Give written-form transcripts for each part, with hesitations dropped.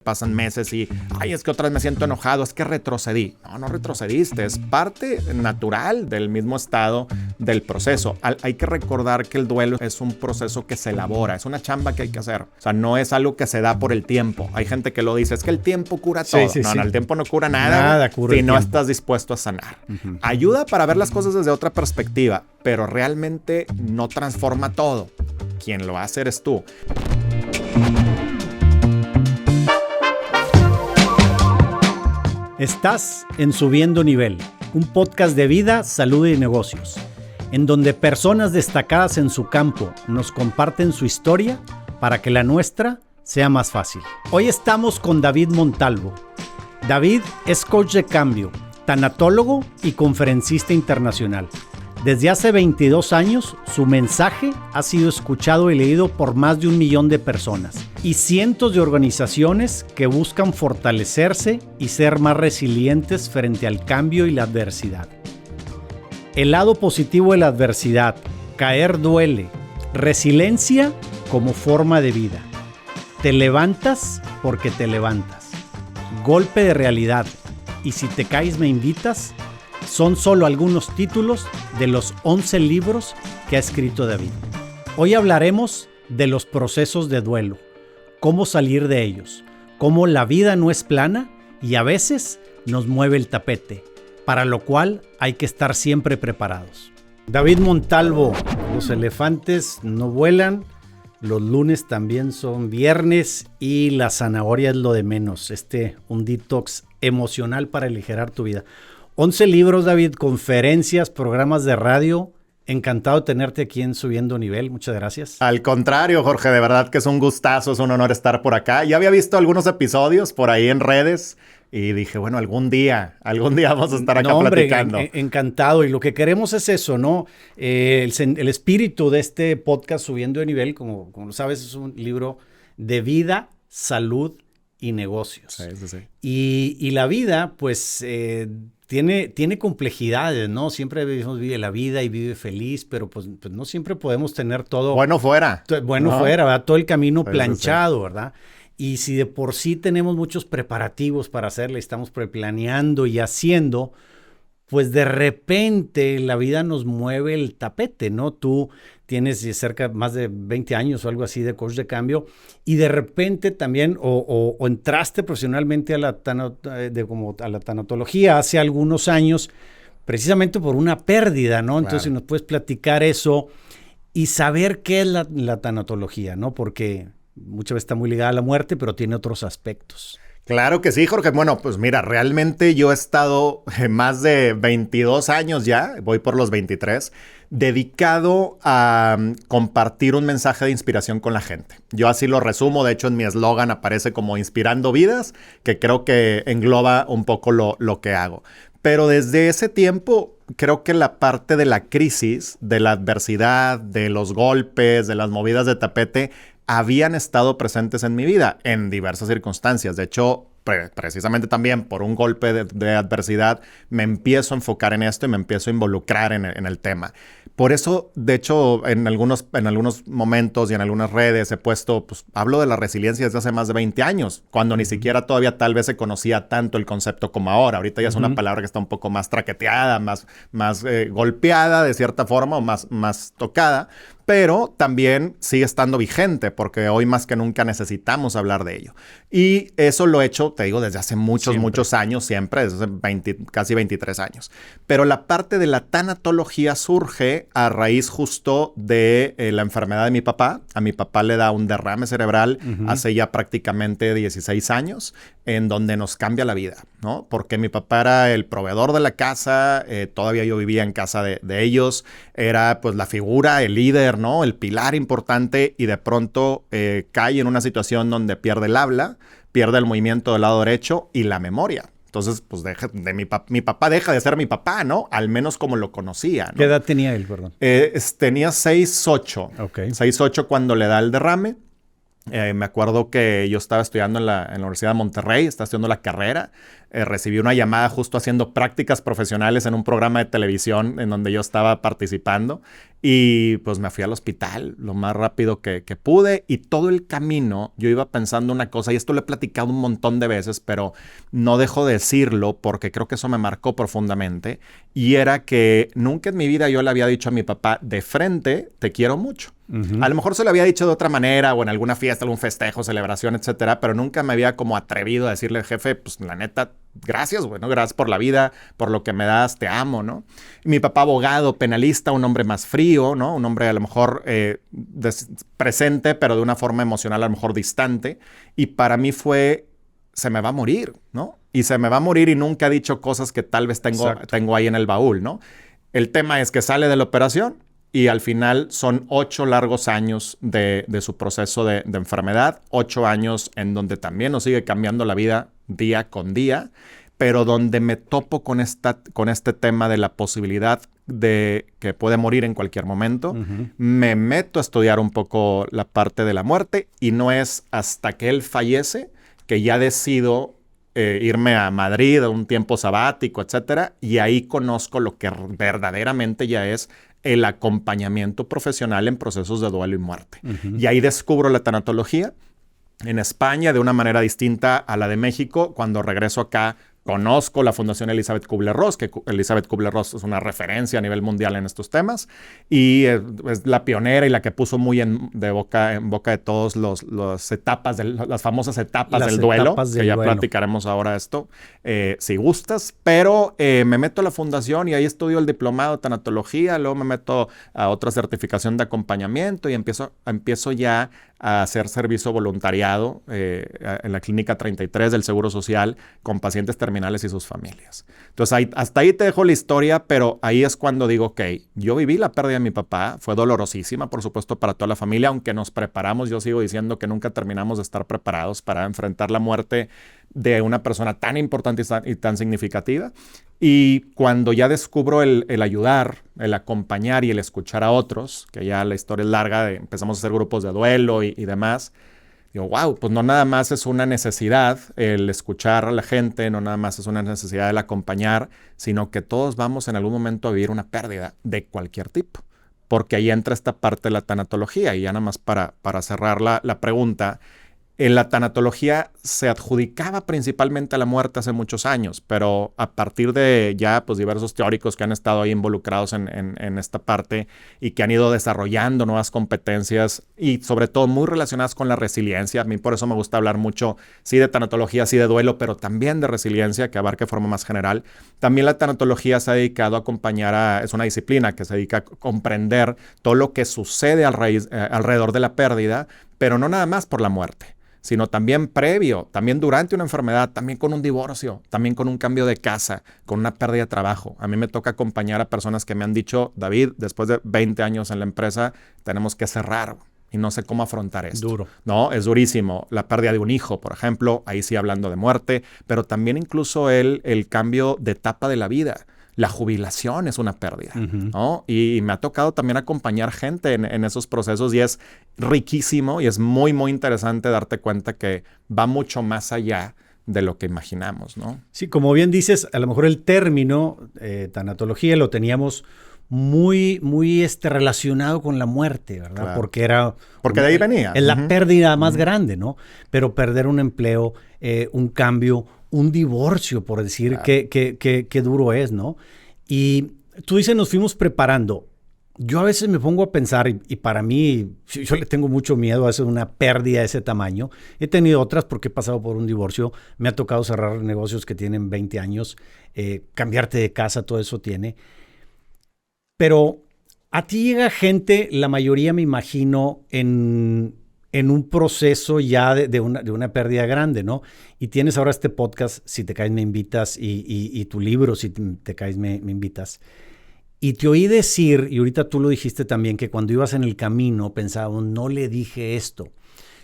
Pasan meses y, es que otra vez me siento enojado, es que retrocedí. No retrocediste, es parte natural del mismo estado del proceso. Hay que recordar que el duelo es un proceso que se elabora, es una chamba que hay que hacer. O sea, no es algo que se da por el tiempo. Hay gente que lo dice, es que el tiempo cura todo. Sí. No, el tiempo no cura nada cura si no estás dispuesto a sanar. Ayuda para ver las cosas desde otra perspectiva, pero realmente no transforma todo. Quien lo hace eres tú. Estás en Subiendo Nivel, un podcast de vida, salud y negocios, en donde personas destacadas en su campo nos comparten su historia para que la nuestra sea más fácil. Hoy estamos con David Montalvo. David es coach de cambio, tanatólogo y conferencista internacional. Desde hace 22 años, su mensaje ha sido escuchado y leído por más de 1 millón de personas y cientos de organizaciones que buscan fortalecerse y ser más resilientes frente al cambio y la adversidad. El lado positivo de la adversidad, caer duele, resiliencia como forma de vida. Te levantas porque te levantas. Golpe de realidad. Y si te caes me invitas. Son solo algunos títulos de los 11 libros que ha escrito David. Hoy hablaremos de los procesos de duelo, cómo salir de ellos, cómo la vida no es plana y a veces nos mueve el tapete, para lo cual hay que estar siempre preparados. David Montalvo, los elefantes no vuelan, los lunes también son viernes y la zanahoria es lo de menos. Un detox emocional para aligerar tu vida. 11 libros, David, conferencias, programas de radio. Encantado de tenerte aquí en Subiendo Nivel. Muchas gracias. Al contrario, Jorge, de verdad que es un gustazo, es un honor estar por acá. Ya había visto algunos episodios por ahí en redes y dije, bueno, algún día vamos a estar acá platicando. Encantado. Y lo que queremos es eso, ¿no? El espíritu de este podcast Subiendo de Nivel, como sabes, es un libro de vida, salud y negocios. Sí. Y la vida, pues... Tiene complejidades, ¿no? Siempre decimos vive la vida y vive feliz, pero pues no siempre podemos tener todo... Bueno fuera. Fuera, ¿verdad? Todo el camino planchado, ¿verdad? Y si de por sí tenemos muchos preparativos para hacerle, estamos planeando y haciendo, pues de repente la vida nos mueve el tapete, ¿no? Tú tienes más de 20 años o algo así de coach de cambio y de repente también o entraste profesionalmente a la tanatología hace algunos años precisamente por una pérdida, ¿no? Entonces, si nos puedes platicar eso y saber qué es la tanatología, ¿no? Porque muchas veces está muy ligada a la muerte, pero tiene otros aspectos. Claro que sí, Jorge. Bueno, pues mira, realmente yo he estado más de 22 años ya, voy por los 23, dedicado a compartir un mensaje de inspiración con la gente. Yo así lo resumo, de hecho en mi eslogan aparece como Inspirando Vidas, que creo que engloba un poco lo que hago. Pero desde ese tiempo creo que la parte de la crisis, de la adversidad, de los golpes, de las movidas de tapete, habían estado presentes en mi vida en diversas circunstancias. De hecho, precisamente también por un golpe de adversidad, me empiezo a enfocar en esto y me empiezo a involucrar en el tema. Por eso, de hecho, en algunos momentos y en algunas redes he puesto, pues hablo de la resiliencia desde hace más de 20 años, cuando ni siquiera todavía tal vez se conocía tanto el concepto como ahora. Ahorita ya es una palabra que está un poco más traqueteada, más golpeada de cierta forma o más tocada. Pero también sigue estando vigente porque hoy más que nunca necesitamos hablar de ello. Y eso lo he hecho, te digo, desde hace muchos años, siempre, desde hace casi 23 años. Pero la parte de la tanatología surge a raíz justo de la enfermedad de mi papá. A mi papá le da un derrame cerebral hace ya prácticamente 16 años, en donde nos cambia la vida, ¿no? Porque mi papá era el proveedor de la casa, todavía yo vivía en casa de ellos, era pues la figura, el líder, ¿no? El pilar importante y de pronto cae en una situación donde pierde el habla, pierde el movimiento del lado derecho y la memoria. Entonces, pues mi papá deja de ser mi papá, ¿no? Al menos como lo conocía, ¿no? ¿Qué edad tenía él, perdón? Tenía 6'8". Okay. 6'8" cuando le da el derrame. Me acuerdo que yo estaba estudiando en la Universidad de Monterrey, estaba estudiando la carrera. recibí una llamada justo haciendo prácticas profesionales en un programa de televisión en donde yo estaba participando. Y pues me fui al hospital lo más rápido que pude, y todo el camino yo iba pensando una cosa, y esto lo he platicado un montón de veces, pero no dejo de decirlo porque creo que eso me marcó profundamente, y era que nunca en mi vida yo le había dicho a mi papá de frente, te quiero mucho. A lo mejor se lo había dicho de otra manera o en alguna fiesta, algún festejo, celebración, etcétera, pero nunca me había como atrevido a decirle, jefe, pues la neta, gracias, güey, ¿no? Gracias por la vida, por lo que me das, te amo, ¿no? Y mi papá, abogado, penalista, un hombre más frío, ¿no? Un hombre a lo mejor presente, pero de una forma emocional a lo mejor distante. Y para mí fue, se me va a morir, ¿no? Y se me va a morir, y nunca ha dicho cosas que tal vez tengo ahí en el baúl, ¿no? El tema es que sale de la operación y al final son 8 largos años de su proceso de enfermedad, 8 años en donde también nos sigue cambiando la vida día con día, pero donde me topo con este tema de la posibilidad de que puede morir en cualquier momento. Me meto a estudiar un poco la parte de la muerte, y no es hasta que él fallece que ya decido irme a Madrid a un tiempo sabático, etcétera, y ahí conozco lo que verdaderamente ya es el acompañamiento profesional en procesos de duelo y muerte. Y ahí descubro la tanatología en España de una manera distinta a la de México. Cuando regreso acá, conozco la Fundación Elizabeth Kubler-Ross, que Elizabeth Kubler-Ross es una referencia a nivel mundial en estos temas, y es la pionera y la que puso muy en boca de todos las famosas etapas del duelo, que ya platicaremos ahora esto, si gustas. Pero me meto a la fundación y ahí estudio el diplomado de tanatología, luego me meto a otra certificación de acompañamiento y empiezo ya a hacer servicio voluntariado en la Clínica 33 del Seguro Social con pacientes terminales y sus familias. Entonces, hasta ahí te dejo la historia, pero ahí es cuando digo, ok, yo viví la pérdida de mi papá, fue dolorosísima, por supuesto, para toda la familia, aunque nos preparamos. Yo sigo diciendo que nunca terminamos de estar preparados para enfrentar la muerte de una persona tan importante y tan significativa. Y cuando ya descubro el ayudar, el acompañar y el escuchar a otros, que ya la historia es larga, empezamos a hacer grupos de duelo y demás, digo, wow, pues no nada más es una necesidad el escuchar a la gente, no nada más es una necesidad el acompañar, sino que todos vamos en algún momento a vivir una pérdida de cualquier tipo. Porque ahí entra esta parte de la tanatología. Y ya nada más para cerrar la pregunta, en la tanatología se adjudicaba principalmente a la muerte hace muchos años, pero a partir de ya pues diversos teóricos que han estado ahí involucrados en esta parte y que han ido desarrollando nuevas competencias y sobre todo muy relacionadas con la resiliencia. A mí por eso me gusta hablar mucho, sí de tanatología, sí de duelo, pero también de resiliencia, que abarque de forma más general. También la tanatología se ha dedicado a acompañar es una disciplina que se dedica a comprender todo lo que sucede alrededor de la pérdida, pero no nada más por la muerte, sino también previo, también durante una enfermedad, también con un divorcio, también con un cambio de casa, con una pérdida de trabajo. A mí me toca acompañar a personas que me han dicho, David, después de 20 años en la empresa, tenemos que cerrar y no sé cómo afrontar esto. Duro. No, es durísimo. La pérdida de un hijo, por ejemplo, ahí sí hablando de muerte, pero también incluso el cambio de etapa de la vida. La jubilación es una pérdida, ¿no? Y me ha tocado también acompañar gente en esos procesos y es riquísimo y es muy, muy interesante darte cuenta que va mucho más allá de lo que imaginamos, ¿no? Sí, como bien dices, a lo mejor el término tanatología lo teníamos muy relacionado con la muerte, ¿verdad? Claro. Porque de ahí venía. Es la pérdida más grande, ¿no? Pero perder un empleo, un cambio, un divorcio, por decir, claro, qué duro es, ¿no? Y tú dices, nos fuimos preparando. Yo a veces me pongo a pensar, y para mí, yo le tengo mucho miedo a una pérdida de ese tamaño. He tenido otras porque he pasado por un divorcio. Me ha tocado cerrar negocios que tienen 20 años, cambiarte de casa, todo eso tiene. Pero a ti llega gente, la mayoría me imagino, en un proceso ya de una pérdida grande, ¿no? Y tienes ahora este podcast, Si te caes me invitas, y tu libro, Si te caes me invitas. Y te oí decir, y ahorita tú lo dijiste también, que cuando ibas en el camino pensaba, no le dije esto.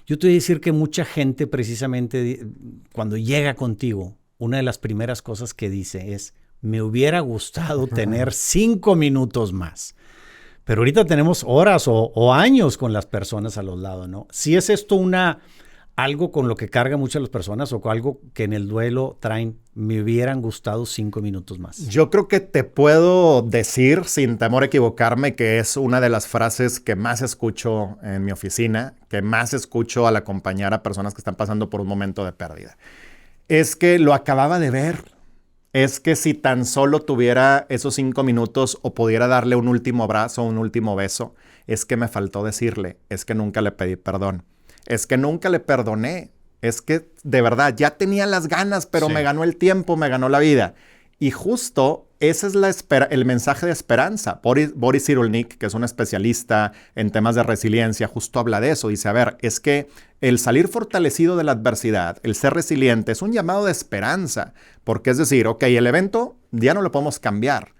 Yo te voy a decir que mucha gente precisamente cuando llega contigo, una de las primeras cosas que dice es, me hubiera gustado tener 5 minutos más. Pero ahorita tenemos horas o años con las personas a los lados, ¿no? Si es esto una algo con lo que carga mucho a las personas o con algo que en el duelo traen, me hubieran gustado 5 minutos más? Yo creo que te puedo decir, sin temor a equivocarme, que es una de las frases que más escucho en mi oficina, que más escucho al acompañar a personas que están pasando por un momento de pérdida. Es que lo acababa de ver. Es que si tan solo tuviera esos 5 minutos o pudiera darle un último abrazo, un último beso, es que me faltó decirle, es que nunca le pedí perdón, es que nunca le perdoné, es que de verdad ya tenía las ganas, pero me ganó el tiempo, me ganó la vida. Y justo ese es el mensaje de esperanza. Boris Cyrulnik, que es un especialista en temas de resiliencia, justo habla de eso. Dice, a ver, es que el salir fortalecido de la adversidad, el ser resiliente, es un llamado de esperanza. Porque es decir, ok, el evento ya no lo podemos cambiar,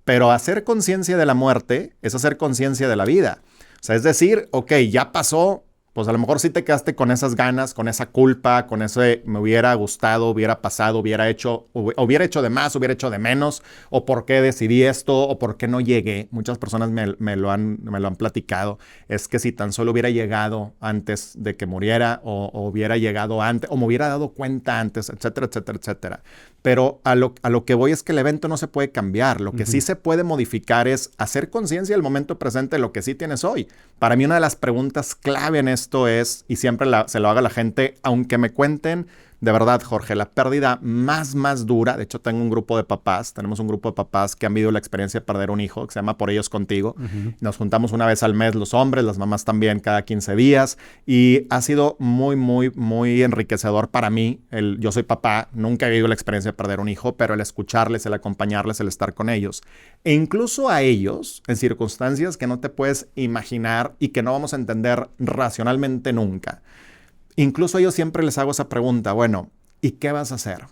pero hacer conciencia de la muerte es hacer conciencia de la vida. O sea, es decir, ok, ya pasó. Pues a lo mejor sí te quedaste con esas ganas, con esa culpa, con ese me hubiera gustado, hubiera pasado, hubiera hecho de más, hubiera hecho de menos, o por qué decidí esto, o por qué no llegué. Muchas personas me lo han platicado. Es que si tan solo hubiera llegado antes de que muriera, o hubiera llegado antes, o me hubiera dado cuenta antes, etcétera, etcétera, etcétera. Pero a lo que voy es que el evento no se puede cambiar. Lo que sí se puede modificar es hacer conciencia del momento presente de lo que sí tienes hoy. Para mí una de las preguntas clave en esto es, y siempre se lo haga a la gente, aunque me cuenten, de verdad, Jorge, la pérdida más dura, de hecho tenemos un grupo de papás que han vivido la experiencia de perder un hijo, que se llama Por Ellos Contigo. Nos juntamos una vez al mes los hombres, las mamás también cada 15 días, y ha sido muy enriquecedor para mí. Yo soy papá, nunca he vivido la experiencia de perder un hijo, pero el escucharles, el acompañarles, el estar con ellos, e incluso a ellos, en circunstancias que no te puedes imaginar y que no vamos a entender racionalmente nunca. Incluso yo siempre les hago esa pregunta, bueno, ¿y qué vas a hacer?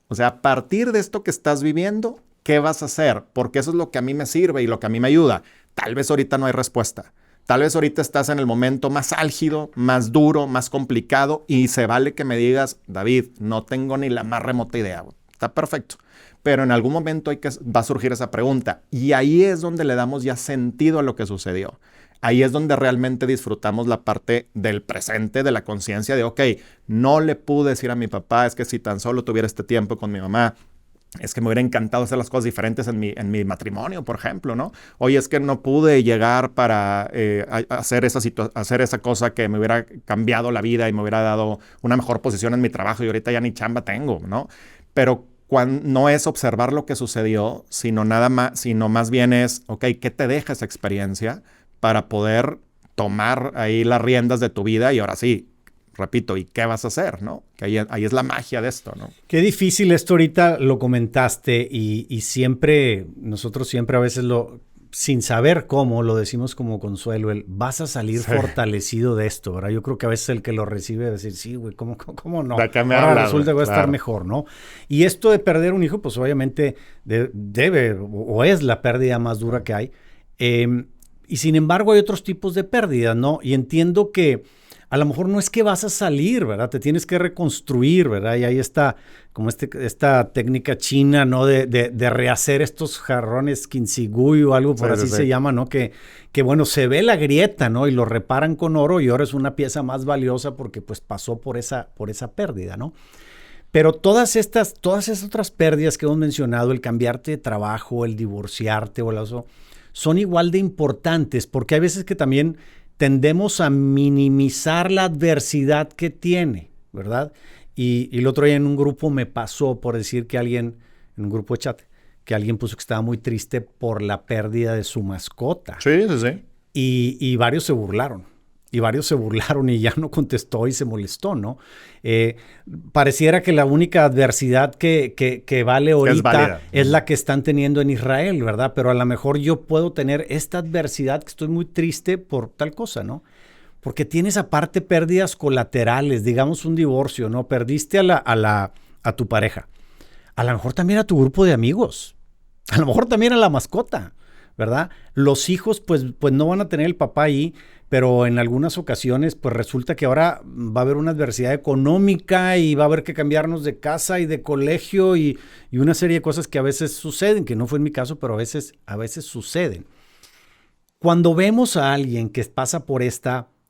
O sea, a partir de esto que estás viviendo, ¿qué vas a hacer? Porque eso es lo que a mí me sirve y lo que a mí me ayuda. Tal vez ahorita no hay respuesta. Tal vez ahorita estás en el momento más álgido, más duro, más complicado y se vale que me digas, David, no tengo ni la más remota idea. Está perfecto. Pero en algún momento va a surgir esa pregunta y ahí es donde le damos ya sentido a lo que sucedió. Ahí es donde realmente disfrutamos la parte del presente, de la conciencia de, ok, no le pude decir a mi papá, es que si tan solo tuviera este tiempo con mi mamá, es que me hubiera encantado hacer las cosas diferentes en mi matrimonio, por ejemplo, ¿no? Oye, es que no pude llegar para hacer esa cosa que me hubiera cambiado la vida y me hubiera dado una mejor posición en mi trabajo y ahorita ya ni chamba tengo, ¿no? Pero no es observar lo que sucedió, sino más bien es, ok, ¿qué te deja esa experiencia para poder tomar ahí las riendas de tu vida? Y ahora sí, repito, ¿y qué vas a hacer, no? Que ahí es la magia de esto, ¿no? Qué difícil esto ahorita lo comentaste y nosotros siempre a veces sin saber cómo, lo decimos como consuelo, vas a salir fortalecido de esto, ¿verdad? Yo creo que a veces el que lo recibe va a decir, sí, güey, ¿cómo no? Ahora resulta que va a estar mejor, ¿no? Y esto de perder un hijo, pues obviamente debe o es la pérdida más dura que hay. Y sin embargo hay otros tipos de pérdidas, ¿no? Y entiendo que a lo mejor no es que vas a salir, ¿verdad? Te tienes que reconstruir, ¿verdad? Y ahí está como esta técnica china, ¿no? De rehacer estos jarrones Kinsiguy o algo por así se llama, ¿no? Que bueno, se ve la grieta, ¿no? Y lo reparan con oro y ahora es una pieza más valiosa porque pues pasó por esa pérdida, ¿no? Pero todas esas otras pérdidas que hemos mencionado, el cambiarte de trabajo, el divorciarte o eso, son igual de importantes porque hay veces que también tendemos a minimizar la adversidad que tiene, ¿verdad? Y el otro día en un grupo me pasó por decir que en un grupo de chat, que alguien puso que estaba muy triste por la pérdida de su mascota. Sí. Y varios se burlaron. Y ya no contestó y se molestó, ¿no? Pareciera que la única adversidad que vale ahorita es la que están teniendo en Israel, ¿verdad? Pero a lo mejor yo puedo tener esta adversidad que estoy muy triste por tal cosa, ¿no? Porque tienes aparte pérdidas colaterales, digamos un divorcio, ¿no? Perdiste a tu pareja. A lo mejor también a tu grupo de amigos. A lo mejor también a la mascota, ¿verdad? Los hijos pues no van a tener el papá ahí, pero en algunas ocasiones pues resulta que ahora va a haber una adversidad económica y va a haber que cambiarnos de casa y de colegio y una serie de cosas que a veces suceden, que no fue en mi caso, pero a veces suceden. Cuando vemos a alguien que pasa por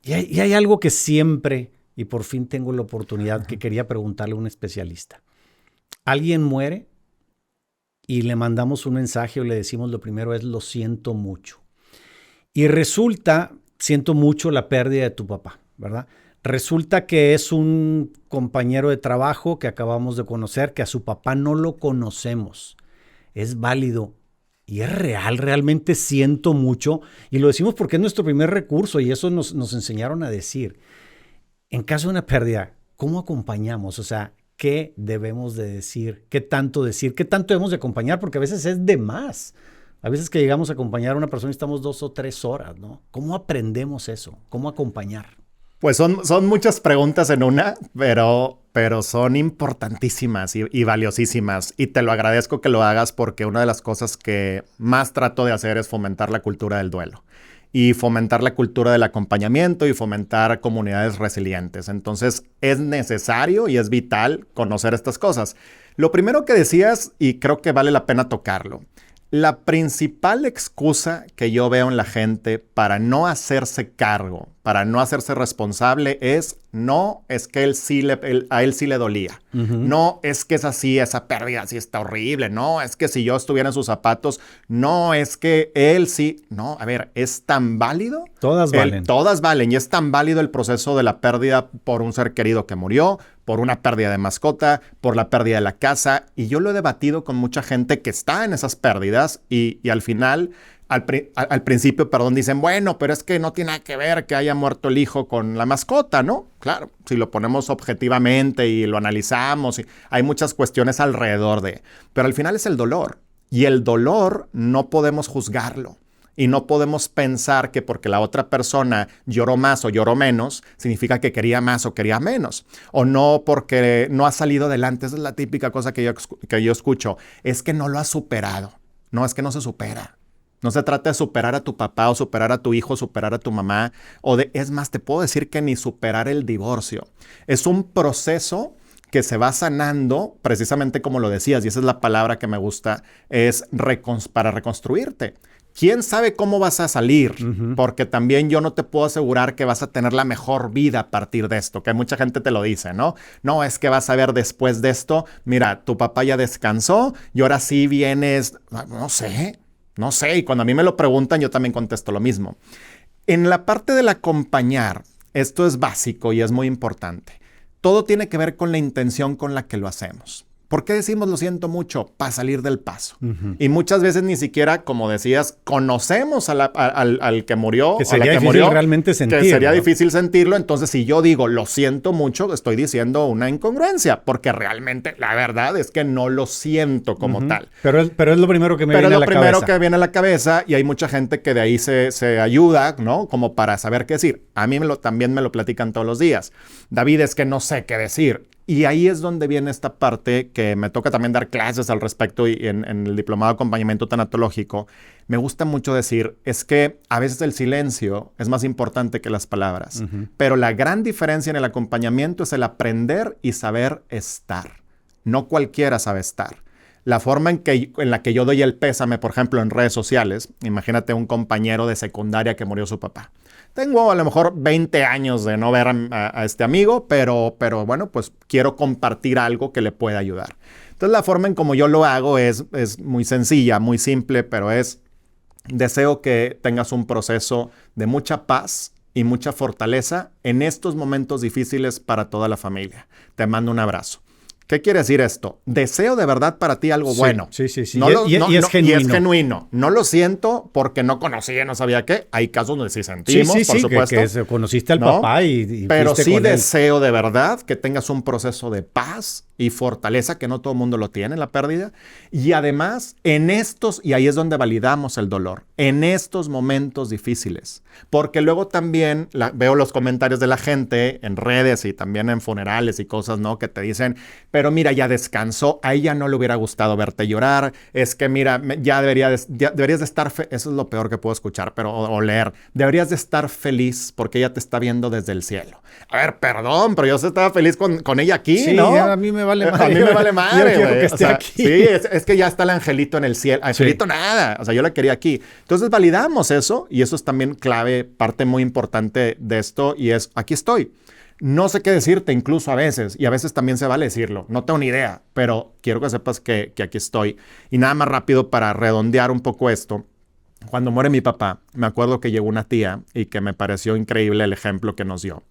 y hay algo que siempre y por fin tengo la oportunidad que quería preguntarle a un especialista. Alguien muere y le mandamos un mensaje o le decimos lo primero es lo siento mucho. Y resulta, siento mucho la pérdida de tu papá, ¿verdad? Resulta que es un compañero de trabajo que acabamos de conocer, que a su papá no lo conocemos. Es válido y es real, realmente siento mucho. Y lo decimos porque es nuestro primer recurso y eso nos enseñaron a decir. En caso de una pérdida, ¿cómo acompañamos? O sea, ¿qué debemos de decir? ¿Qué tanto decir? ¿Qué tanto debemos de acompañar? Porque a veces es de más. A veces que llegamos a acompañar a una persona y estamos 2 o 3 horas, ¿no? ¿Cómo aprendemos eso? ¿Cómo acompañar? Pues son muchas preguntas en una, pero son importantísimas y valiosísimas. Y te lo agradezco que lo hagas porque una de las cosas que más trato de hacer es fomentar la cultura del duelo y fomentar la cultura del acompañamiento y fomentar comunidades resilientes. Entonces es necesario y es vital conocer estas cosas. Lo primero que decías, y creo que vale la pena tocarlo, la principal excusa que yo veo en la gente para no hacerse cargo, para no hacerse responsable es que a él sí le dolía. No es que es así, esa pérdida sí está horrible. No es que si yo estuviera en sus zapatos, no es que él sí. No, a ver, es tan válido. Todas valen. Todas valen y es tan válido el proceso de la pérdida por un ser querido que murió, por una pérdida de mascota, por la pérdida de la casa. Y yo lo he debatido con mucha gente que está en esas pérdidas y al final, al principio, dicen, bueno, pero es que no tiene nada que ver que haya muerto el hijo con la mascota, ¿no? Claro, si lo ponemos objetivamente y lo analizamos, hay muchas cuestiones alrededor de, pero al final es el dolor. Y el dolor no podemos juzgarlo. Y no podemos pensar que porque la otra persona lloró más o lloró menos, significa que quería más o quería menos. O no porque no ha salido adelante. Esa es la típica cosa que yo escucho. Es que no lo ha superado. No, es que no se supera. No se trata de superar a tu papá o superar a tu hijo, superar a tu mamá. Es más, te puedo decir que ni superar el divorcio. Es un proceso que se va sanando, precisamente como lo decías, y esa es la palabra que me gusta, es para reconstruirte. ¿Quién sabe cómo vas a salir? Porque también yo no te puedo asegurar que vas a tener la mejor vida a partir de esto, que mucha gente te lo dice, ¿no? No, es que vas a ver después de esto, mira, tu papá ya descansó y ahora sí vienes, no sé, y cuando a mí me lo preguntan yo también contesto lo mismo. En la parte del acompañar, esto es básico y es muy importante. Todo tiene que ver con la intención con la que lo hacemos. ¿Por qué decimos lo siento mucho? Para salir del paso. Y muchas veces ni siquiera, como decías, conocemos al que murió. Que sería a la que difícil murió, realmente sentirlo. Que sería difícil sentirlo. Entonces, si yo digo lo siento mucho, estoy diciendo una incongruencia. Porque realmente la verdad es que no lo siento como tal. Pero es lo primero que me viene a la cabeza. Pero es lo primero que viene a la cabeza y hay mucha gente que de ahí se ayuda, ¿no? Como para saber qué decir. A mí también me lo platican todos los días. David, es que no sé qué decir. Y ahí es donde viene esta parte que me toca también dar clases al respecto y en el diplomado de acompañamiento tanatológico. Me gusta mucho decir, es que a veces el silencio es más importante que las palabras. Pero la gran diferencia en el acompañamiento es el aprender y saber estar. No cualquiera sabe estar. La forma en la que yo doy el pésame, por ejemplo, en redes sociales, imagínate un compañero de secundaria que murió su papá. Tengo a lo mejor 20 años de no ver a este amigo, pero bueno, pues quiero compartir algo que le pueda ayudar. Entonces la forma en como yo lo hago es muy sencilla, muy simple, pero deseo que tengas un proceso de mucha paz y mucha fortaleza en estos momentos difíciles para toda la familia. Te mando un abrazo. ¿Qué quiere decir esto? Deseo de verdad para ti algo bueno. Sí. Y es genuino. No lo siento porque no conocía, no sabía qué. Hay casos donde sí sentimos, por supuesto. Que conociste al papá y pero sí con deseo de verdad que tengas un proceso de paz y fortaleza que no todo el mundo lo tiene en la pérdida. Y además, y ahí es donde validamos el dolor, en estos momentos difíciles. Porque luego también veo los comentarios de la gente en redes y también en funerales y cosas, ¿no? Que te dicen, pero mira, ya descansó, a ella no le hubiera gustado verte llorar, es que mira, ya deberías de estar, eso es lo peor que puedo escuchar, o leer, deberías de estar feliz porque ella te está viendo desde el cielo. A ver, perdón, pero yo estaba feliz con ella aquí, sí, ¿no? A mí me vale madre. A mí me vale madre, yo quiero que esté aquí. Sí, es que ya está el angelito en el cielo. Angelito nada, o sea, yo la quería aquí. Entonces validamos eso y eso es también clave, parte muy importante de esto y es, aquí estoy. No sé qué decirte incluso a veces, y a veces también se vale decirlo. No tengo ni idea, pero quiero que sepas que aquí estoy. Y nada más rápido para redondear un poco esto. Cuando muere mi papá, me acuerdo que llegó una tía y que me pareció increíble el ejemplo que nos dio.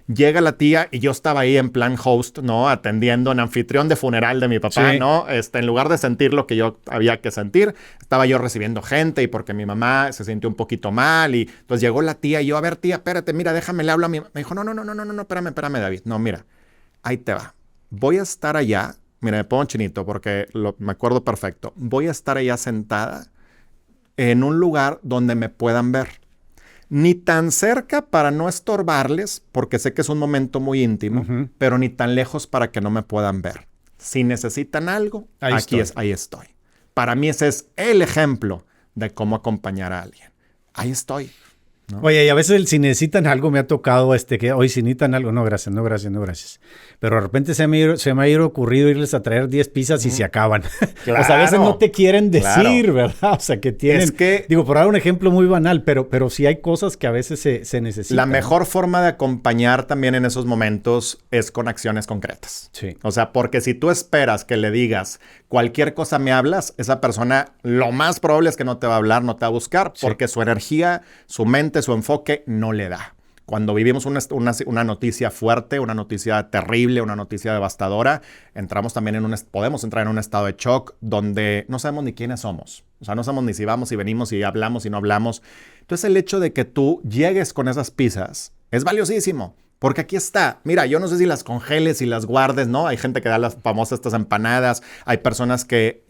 Llega la tía y yo estaba ahí en plan host, ¿no? Atendiendo en anfitrión de funeral de mi papá, Sí. ¿no? En lugar de sentir lo que yo había que sentir, estaba yo recibiendo gente y porque mi mamá se sintió un poquito mal y entonces llegó la tía y yo, a ver, tía, espérate, mira, déjame, le hablo a mi... Me dijo, no, espérame, David. No, mira, ahí te va. Voy a estar allá, mira, me pongo chinito porque me acuerdo perfecto. Voy a estar allá sentada en un lugar donde me puedan ver. Ni tan cerca para no estorbarles, porque sé que es un momento muy íntimo, pero ni tan lejos para que no me puedan ver. Si necesitan algo, ahí estoy. Para mí ese es el ejemplo de cómo acompañar a alguien. Ahí estoy. ¿No? Oye, y a veces si necesitan algo, me ha tocado que hoy si necesitan algo, no gracias. Pero de repente se me ha ido ocurrido irles a traer 10 pizzas y se acaban. Claro, O sea, a veces no te quieren decir, ¿verdad? O sea, que tienen... Es que... Digo, por dar un ejemplo muy banal, pero sí hay cosas que a veces se necesitan. La mejor forma de acompañar también en esos momentos es con acciones concretas. Sí. O sea, porque si tú esperas que le digas cualquier cosa me hablas, esa persona lo más probable es que no te va a hablar, no te va a buscar, porque su energía, su mente, su enfoque no le da. Cuando vivimos una noticia fuerte, una noticia terrible, una noticia devastadora, entramos también podemos entrar en un estado de shock donde no sabemos ni quiénes somos. O sea, no sabemos ni si vamos y venimos, si hablamos y no hablamos. Entonces, el hecho de que tú llegues con esas pizzas es valiosísimo. Porque aquí está. Mira, yo no sé si las congeles y las guardes, ¿no? Hay gente que da las famosas estas empanadas. Hay personas que...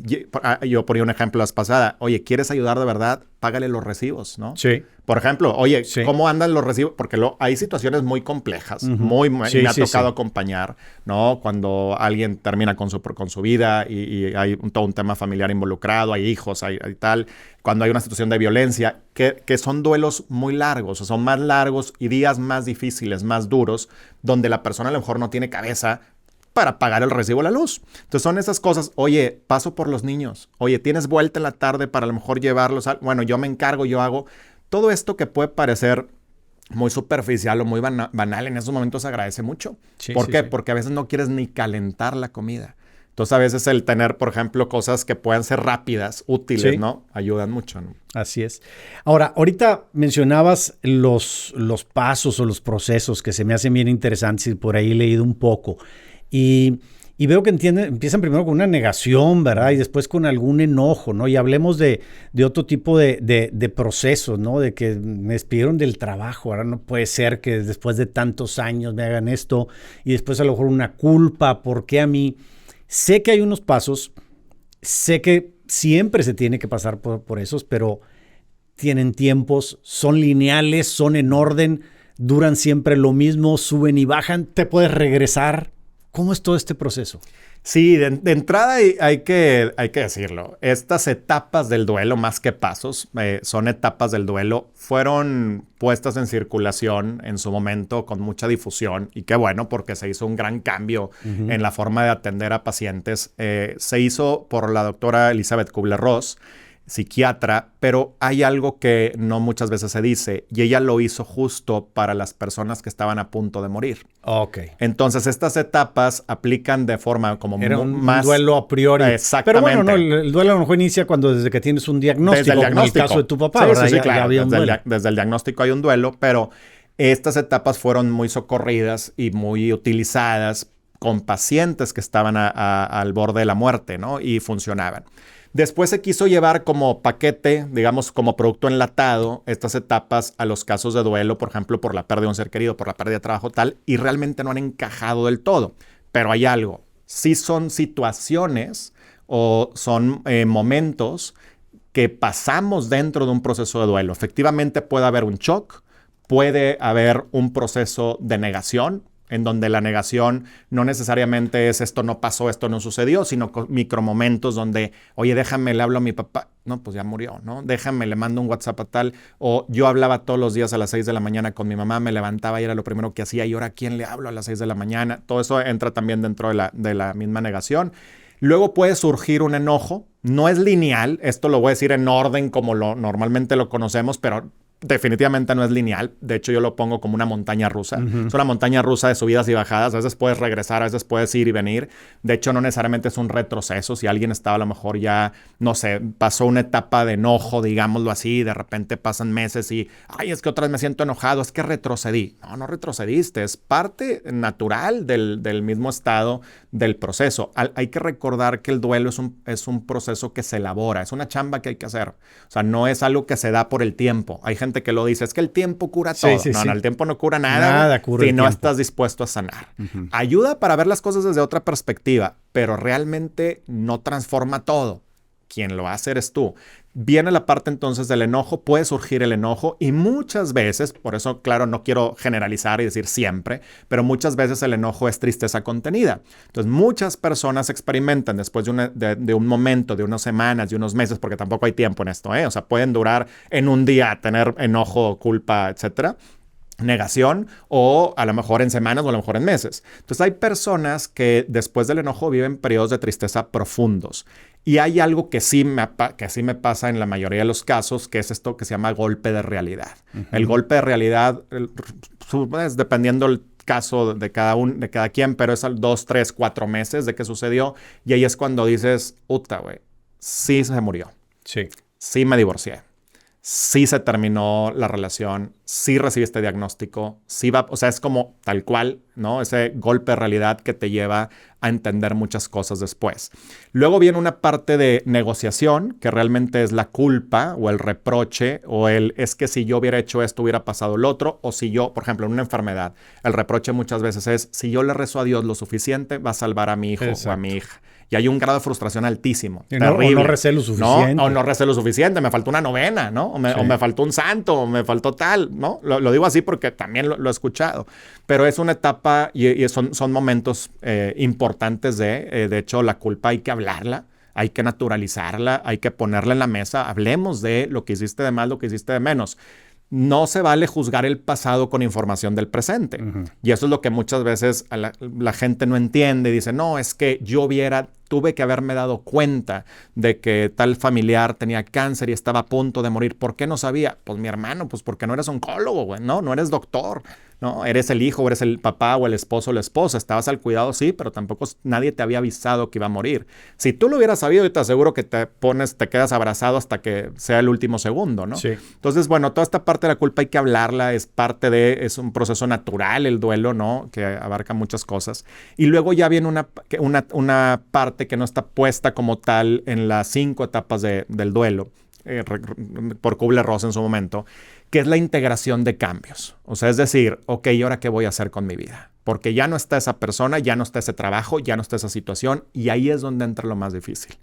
Yo ponía un ejemplo la vez pasada. Oye, ¿quieres ayudar de verdad? Págale los recibos, ¿no? Sí. Por ejemplo, oye, Sí. ¿cómo andan los recibos? Porque hay situaciones muy complejas. Sí, me ha tocado sí. acompañar, ¿no? Cuando alguien termina con su vida y hay todo un tema familiar involucrado, hay hijos, hay tal. Cuando hay una situación de violencia, que son duelos muy largos, o son más largos y días más difíciles, más duros, donde la persona a lo mejor no tiene cabeza para pagar el recibo de la luz. Entonces son esas cosas. Oye, paso por los niños. Oye, ¿tienes vuelta en la tarde para a lo mejor llevarlos? Bueno, yo me encargo, yo hago. Todo esto que puede parecer muy superficial o muy banal, en esos momentos se agradece mucho. Sí, ¿Por sí, qué? sí. Porque a veces no quieres ni calentar la comida. Entonces a veces el tener, por ejemplo, cosas que puedan ser rápidas, útiles, Sí. ¿no? Ayudan mucho, ¿no? Así es. Ahora, ahorita mencionabas los pasos o los procesos que se me hacen bien interesantes y por ahí he leído un poco. Y veo que empiezan primero con una negación, ¿verdad? Y después con algún enojo, ¿no? Y hablemos de otro tipo de procesos, ¿no? De que me despidieron del trabajo, ahora no puede ser que después de tantos años me hagan esto. Y después a lo mejor una culpa, ¿por qué a mí? Sé que hay unos pasos, sé que siempre se tiene que pasar por esos, pero tienen tiempos, son lineales, son en orden, duran siempre lo mismo, suben y bajan, te puedes regresar. ¿Cómo es todo este proceso? Sí, de entrada hay que decirlo. Estas etapas del duelo, más que pasos, son etapas del duelo, fueron puestas en circulación en su momento con mucha difusión. Y qué bueno, porque se hizo un gran cambio en la forma de atender a pacientes. Se hizo por la doctora Elizabeth Kubler-Ross, psiquiatra, pero hay algo que no muchas veces se dice, y ella lo hizo justo para las personas que estaban a punto de morir. Ok. Entonces, estas etapas aplican de forma como Era más... un duelo a priori. Exactamente. Pero bueno, no, el duelo a lo mejor inicia cuando desde que tienes un diagnóstico, Desde el diagnóstico. como el caso de tu papá, Sí, ¿verdad? sí, Ya claro. había un duelo. Desde el diagnóstico hay un duelo, pero estas etapas fueron muy socorridas y muy utilizadas con pacientes que estaban al borde de la muerte, ¿no? Y funcionaban. Después se quiso llevar como paquete, digamos, como producto enlatado, estas etapas a los casos de duelo, por ejemplo, por la pérdida de un ser querido, por la pérdida de trabajo, tal, y realmente no han encajado del todo. Pero hay algo. Sí son situaciones o son momentos que pasamos dentro de un proceso de duelo. Efectivamente puede haber un shock, puede haber un proceso de negación, en donde la negación no necesariamente es esto no pasó, esto no sucedió, sino micromomentos donde, oye, déjame, le hablo a mi papá. No, pues ya murió, ¿no? Déjame, le mando un WhatsApp a tal. O yo hablaba todos los días a las 6 de la mañana con mi mamá, me levantaba y era lo primero que hacía. Y ahora, ¿a quién le hablo a las 6 de la mañana? Todo eso entra también dentro de la misma negación. Luego puede surgir un enojo. No es lineal. Esto lo voy a decir en orden como normalmente lo conocemos, pero definitivamente no es lineal. De hecho, yo lo pongo como una montaña rusa. Es una montaña rusa de subidas y bajadas. A veces puedes regresar, a veces puedes ir y venir. De hecho, no necesariamente es un retroceso. Si alguien estaba a lo mejor ya, no sé, pasó una etapa de enojo, digámoslo así, y de repente pasan meses y, ay, es que otra vez me siento enojado, es que retrocedí. No, no retrocediste. Es parte natural del mismo estado del proceso. Hay que recordar que el duelo es un proceso que se elabora. Es una chamba que hay que hacer. O sea, no es algo que se da por el tiempo. Hay gente que lo dice, es que el tiempo cura todo. No, el tiempo no cura nada cura si no estás dispuesto a sanar. Ayuda para ver las cosas desde otra perspectiva, pero realmente no transforma todo. Quien lo hace eres tú. Viene la parte entonces del enojo, puede surgir el enojo y muchas veces, por eso claro, no quiero generalizar y decir siempre, pero muchas veces el enojo es tristeza contenida. Entonces muchas personas experimentan después de un momento, de unas semanas, de unos meses, porque tampoco hay tiempo en esto, ¿eh? O sea, pueden durar en un día tener enojo, culpa, etcétera. Negación o a lo mejor en semanas o a lo mejor en meses. Entonces hay personas que después del enojo viven periodos de tristeza profundos. Y hay algo que sí me pasa en la mayoría de los casos, que es esto que se llama golpe de realidad. El golpe de realidad, pues, dependiendo el caso de cada quien, pero es al 2, 3, 4 meses de que sucedió. Y ahí es cuando dices, puta, güey, sí se murió. Sí me divorcié. Sí se terminó la relación, sí recibiste diagnóstico, sí va, o sea, es como tal cual, ¿no? Ese golpe de realidad que te lleva a entender muchas cosas después. Luego viene una parte de negociación, que realmente es la culpa o el reproche o es que si yo hubiera hecho esto hubiera pasado lo otro, o si yo, por ejemplo, en una enfermedad, el reproche muchas veces es, si yo le rezo a Dios lo suficiente, va a salvar a mi hijo o a mi hija. Y hay un grado de frustración altísimo. Terrible. O no recé lo suficiente. No, o no recé lo suficiente. Me faltó una novena, ¿no? O me faltó un santo, o me faltó tal, ¿no? Lo digo así porque también lo he escuchado. Pero es una etapa y son momentos importantes de hecho, la culpa hay que hablarla. Hay que naturalizarla. Hay que ponerla en la mesa. Hablemos de lo que hiciste de más, lo que hiciste de menos. No se vale juzgar el pasado con información del presente. Y eso es lo que muchas veces la gente no entiende. Dice, no, es que tuve que haberme dado cuenta de que tal familiar tenía cáncer y estaba a punto de morir. ¿Por qué no sabía? Pues mi hermano, pues porque no eres oncólogo, güey, no eres doctor, ¿no? Eres el hijo, eres el papá o el esposo o la esposa. Estabas al cuidado, sí, pero tampoco nadie te había avisado que iba a morir. Si tú lo hubieras sabido, yo te aseguro que te quedas abrazado hasta que sea el último segundo, ¿no? Sí. Entonces, bueno, toda esta parte de la culpa hay que hablarla, es un proceso natural el duelo, ¿no? Que abarca muchas cosas. Y luego ya viene una parte que no está puesta como tal en las 5 etapas del duelo, por Kubler-Ross en su momento, que es la integración de cambios. O sea, es decir, ok, ¿y ahora qué voy a hacer con mi vida? Porque ya no está esa persona, ya no está ese trabajo, ya no está esa situación, y ahí es donde entra lo más difícil.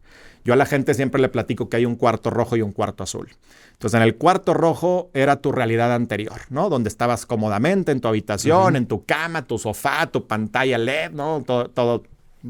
Yo a la gente siempre le platico que hay un cuarto rojo y un cuarto azul. Entonces, en el cuarto rojo era tu realidad anterior, ¿no? Donde estabas cómodamente en tu habitación, en tu cama, tu sofá, tu pantalla LED, ¿no? Todo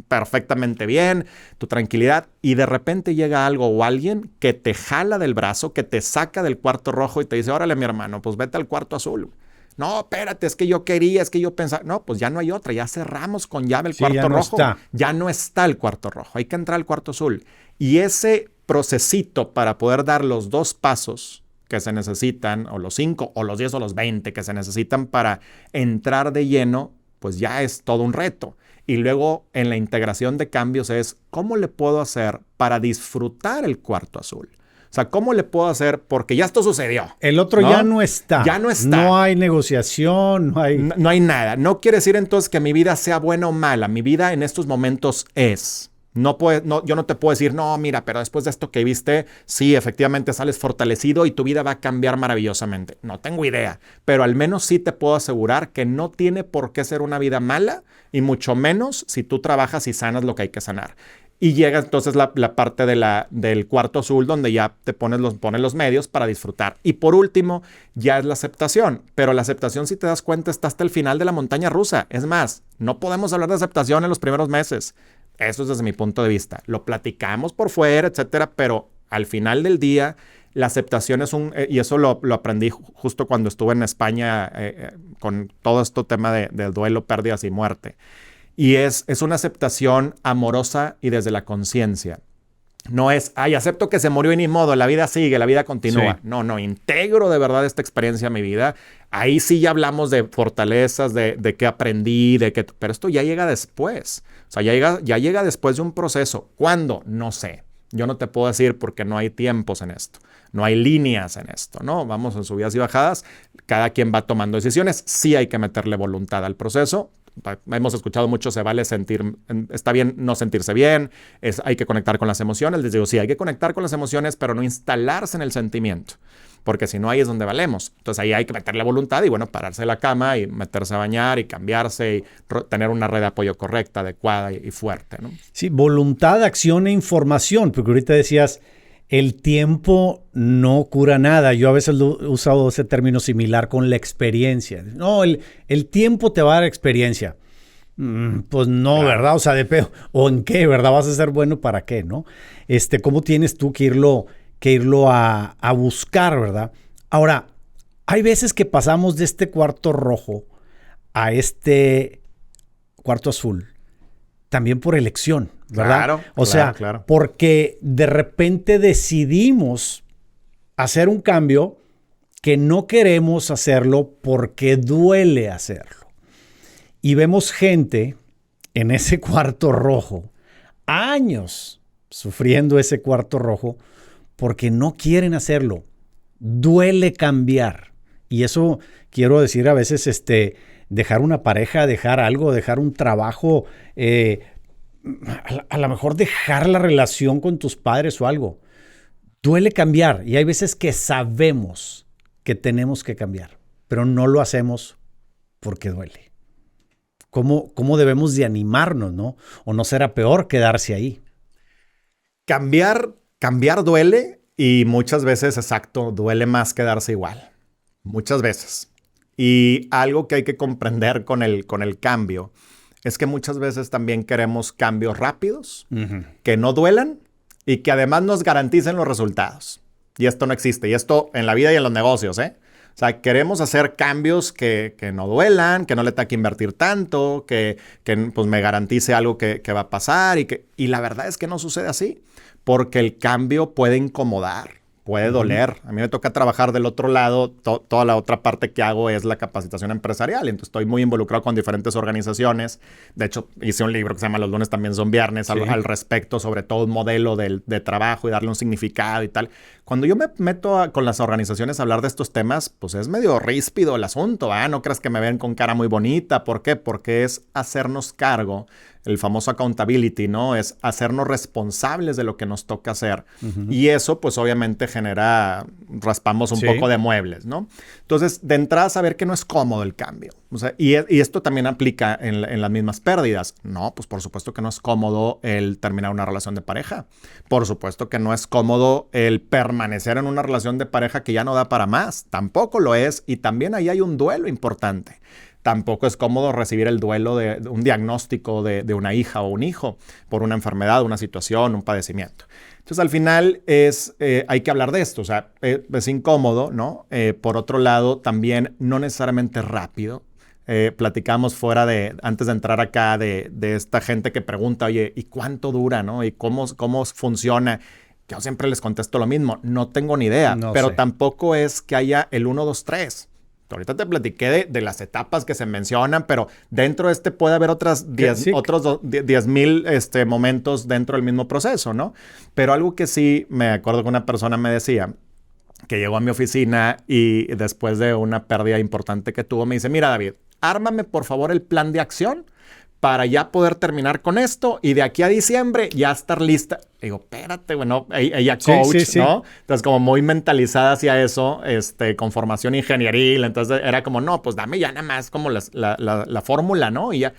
perfectamente bien, tu tranquilidad, y de repente llega algo o alguien que te jala del brazo, que te saca del cuarto rojo y te dice, órale, mi hermano, pues vete al cuarto azul. No, espérate, es que yo quería, es que yo pensaba. No, pues ya no hay otra, ya cerramos con llave el cuarto rojo. Ya no está el cuarto rojo, hay que entrar al cuarto azul. Y ese procesito para poder dar los 2 pasos que se necesitan, o los 5, o los 10, o los 20 que se necesitan para entrar de lleno, pues ya es todo un reto. Y luego en la integración de cambios es, ¿cómo le puedo hacer para disfrutar el cuarto azul? O sea, ¿cómo le puedo hacer? Porque ya esto sucedió. El otro, ¿no? Ya no está. Ya no está. No hay negociación, no hay nada. No quiere decir entonces que mi vida sea buena o mala. Mi vida en estos momentos es. Yo no te puedo decir, no, mira, pero después de esto que viste, sí, efectivamente sales fortalecido y tu vida va a cambiar maravillosamente. No tengo idea, pero al menos sí te puedo asegurar que no tiene por qué ser una vida mala, y mucho menos si tú trabajas y sanas lo que hay que sanar. Y llega entonces la parte del cuarto azul, donde ya te pones los medios para disfrutar. Y por último, ya es la aceptación. Pero la aceptación, si te das cuenta, está hasta el final de la montaña rusa. Es más, no podemos hablar de aceptación en los primeros meses. Eso es desde mi punto de vista. Lo platicamos por fuera, etcétera, pero al final del día, la aceptación es y eso lo aprendí justo cuando estuve en España con todo este tema de duelo, pérdidas y muerte. Y es una aceptación amorosa y desde la conciencia. No es, ay, acepto que se murió y ni modo, la vida sigue, la vida continúa. Sí. No, integro de verdad esta experiencia a mi vida. Ahí sí ya hablamos de fortalezas, de qué aprendí, pero esto ya llega después. O sea, ya llega después de un proceso. ¿Cuándo? No sé. Yo no te puedo decir porque no hay tiempos en esto. No hay líneas en esto, ¿no? Vamos en subidas y bajadas. Cada quien va tomando decisiones. Sí hay que meterle voluntad al proceso. Hemos escuchado mucho, se vale está bien no sentirse bien, hay que conectar con las emociones. Les digo, sí, hay que conectar con las emociones, pero no instalarse en el sentimiento, porque si no, ahí es donde valemos. Entonces ahí hay que meterle voluntad y bueno, pararse de la cama y meterse a bañar y cambiarse y tener una red de apoyo correcta, adecuada y fuerte, ¿no? Sí, voluntad, acción e información, porque ahorita decías, el tiempo no cura nada. Yo a veces he usado ese término similar con la experiencia. No, el tiempo te va a dar experiencia. Pues no, claro. ¿Verdad? O sea, ¿o en qué, verdad? ¿Vas a ser bueno para qué, no? ¿Cómo tienes tú que irlo a buscar, verdad? Ahora, hay veces que pasamos de este cuarto rojo a este cuarto azul, también por elección, ¿verdad? Claro, o sea, claro. Porque de repente decidimos hacer un cambio que no queremos hacerlo porque duele hacerlo. Y vemos gente en ese cuarto rojo, años sufriendo ese cuarto rojo porque no quieren hacerlo. Duele cambiar. Y eso quiero decir a veces, dejar una pareja, dejar algo, dejar un trabajo, a lo mejor dejar la relación con tus padres o algo. Duele cambiar y hay veces que sabemos que tenemos que cambiar, pero no lo hacemos porque duele. ¿Cómo debemos de animarnos, no? ¿O no será peor quedarse ahí? Cambiar duele y muchas veces, exacto, duele más quedarse igual. Muchas veces. Y algo que hay que comprender con el cambio es que muchas veces también queremos cambios rápidos, que no duelan y que además nos garanticen los resultados. Y esto no existe. Y esto en la vida y en los negocios, ¿eh? O sea, queremos hacer cambios que no duelan, que no le tenga que invertir tanto, que pues, me garantice algo que va a pasar. Y la verdad es que no sucede así, porque el cambio puede incomodar. Puede doler. A mí me toca trabajar del otro lado. Toda la otra parte que hago es la capacitación empresarial. Entonces estoy muy involucrado con diferentes organizaciones. De hecho, hice un libro que se llama Los lunes también son viernes al respecto sobre todo un modelo de trabajo y darle un significado y tal. Cuando yo me meto con las organizaciones a hablar de estos temas, pues es medio ríspido el asunto. No creas que me ven con cara muy bonita. ¿Por qué? Porque es hacernos cargo. El famoso accountability, ¿no? Es hacernos responsables de lo que nos toca hacer. Y eso, pues, obviamente raspamos un poco de muebles, ¿no? Entonces, de entrada, saber que no es cómodo el cambio. O sea, y esto también aplica en las mismas pérdidas. No, pues, por supuesto que no es cómodo el terminar una relación de pareja. Por supuesto que no es cómodo el permanecer en una relación de pareja que ya no da para más. Tampoco lo es. Y también ahí hay un duelo importante. Tampoco es cómodo recibir el duelo de un diagnóstico de una hija o un hijo por una enfermedad, una situación, un padecimiento. Entonces, al final hay que hablar de esto. O sea, es incómodo, ¿no? Por otro lado, también no necesariamente rápido. Platicamos antes de entrar acá de esta gente que pregunta, oye, ¿y cuánto dura, no? ¿Y cómo funciona? Yo siempre les contesto lo mismo. No tengo ni idea, pero tampoco es que haya el 1, 2, 3. Ahorita te platiqué de las etapas que se mencionan, pero dentro de puede haber otros 10,000 momentos dentro del mismo proceso, ¿no? Pero algo que sí me acuerdo que una persona me decía, que llegó a mi oficina y después de una pérdida importante que tuvo, me dice, mira, David, ármame por favor el plan de acción para ya poder terminar con esto y de aquí a diciembre ya estar lista. Digo, espérate, bueno, ella coach, ¿no? Entonces, como muy mentalizada hacia eso, con formación ingenieril. Entonces, era como, no, pues dame ya nada más como la fórmula, ¿no? Y ya,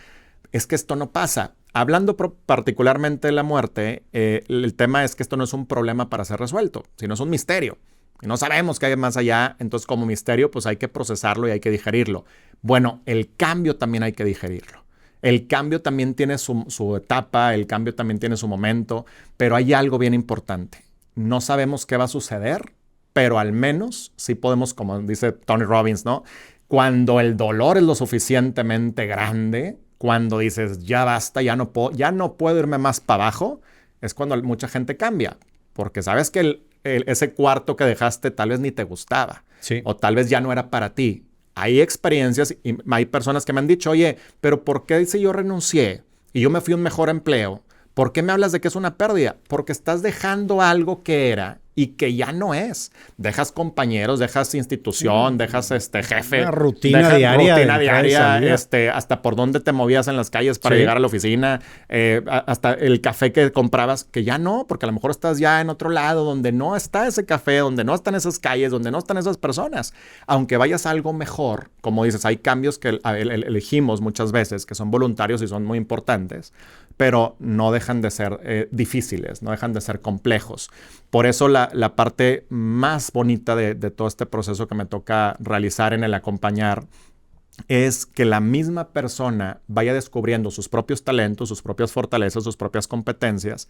es que esto no pasa. Hablando particularmente de la muerte, el tema es que esto no es un problema para ser resuelto, sino es un misterio. Y no sabemos qué hay más allá. Entonces, como misterio, pues hay que procesarlo y hay que digerirlo. Bueno, el cambio también hay que digerirlo. El cambio también tiene su etapa, el cambio también tiene su momento, pero hay algo bien importante. No sabemos qué va a suceder, pero al menos sí podemos, como dice Tony Robbins, ¿no? Cuando el dolor es lo suficientemente grande, cuando dices, ya basta, ya no puedo irme más para abajo, es cuando mucha gente cambia. Porque sabes que ese cuarto que dejaste tal vez ni te gustaba. Sí. O tal vez ya no era para ti. Hay experiencias y hay personas que me han dicho, oye, pero ¿por qué si yo renuncié y yo me fui a un mejor empleo? ¿Por qué me hablas de que es una pérdida? Porque estás dejando algo que era y que ya no es. Dejas compañeros, dejas institución, dejas jefe. Una rutina diaria. Rutina diaria, hasta por dónde te movías en las calles para llegar a la oficina, hasta el café que comprabas, que ya no, porque a lo mejor estás ya en otro lado donde no está ese café, donde no están esas calles, donde no están esas personas. Aunque vayas a algo mejor, como dices, hay cambios que elegimos muchas veces, que son voluntarios y son muy importantes, pero no dejan de ser difíciles, no dejan de ser complejos. Por eso la parte más bonita de todo este proceso que me toca realizar en el acompañar es que la misma persona vaya descubriendo sus propios talentos, sus propias fortalezas, sus propias competencias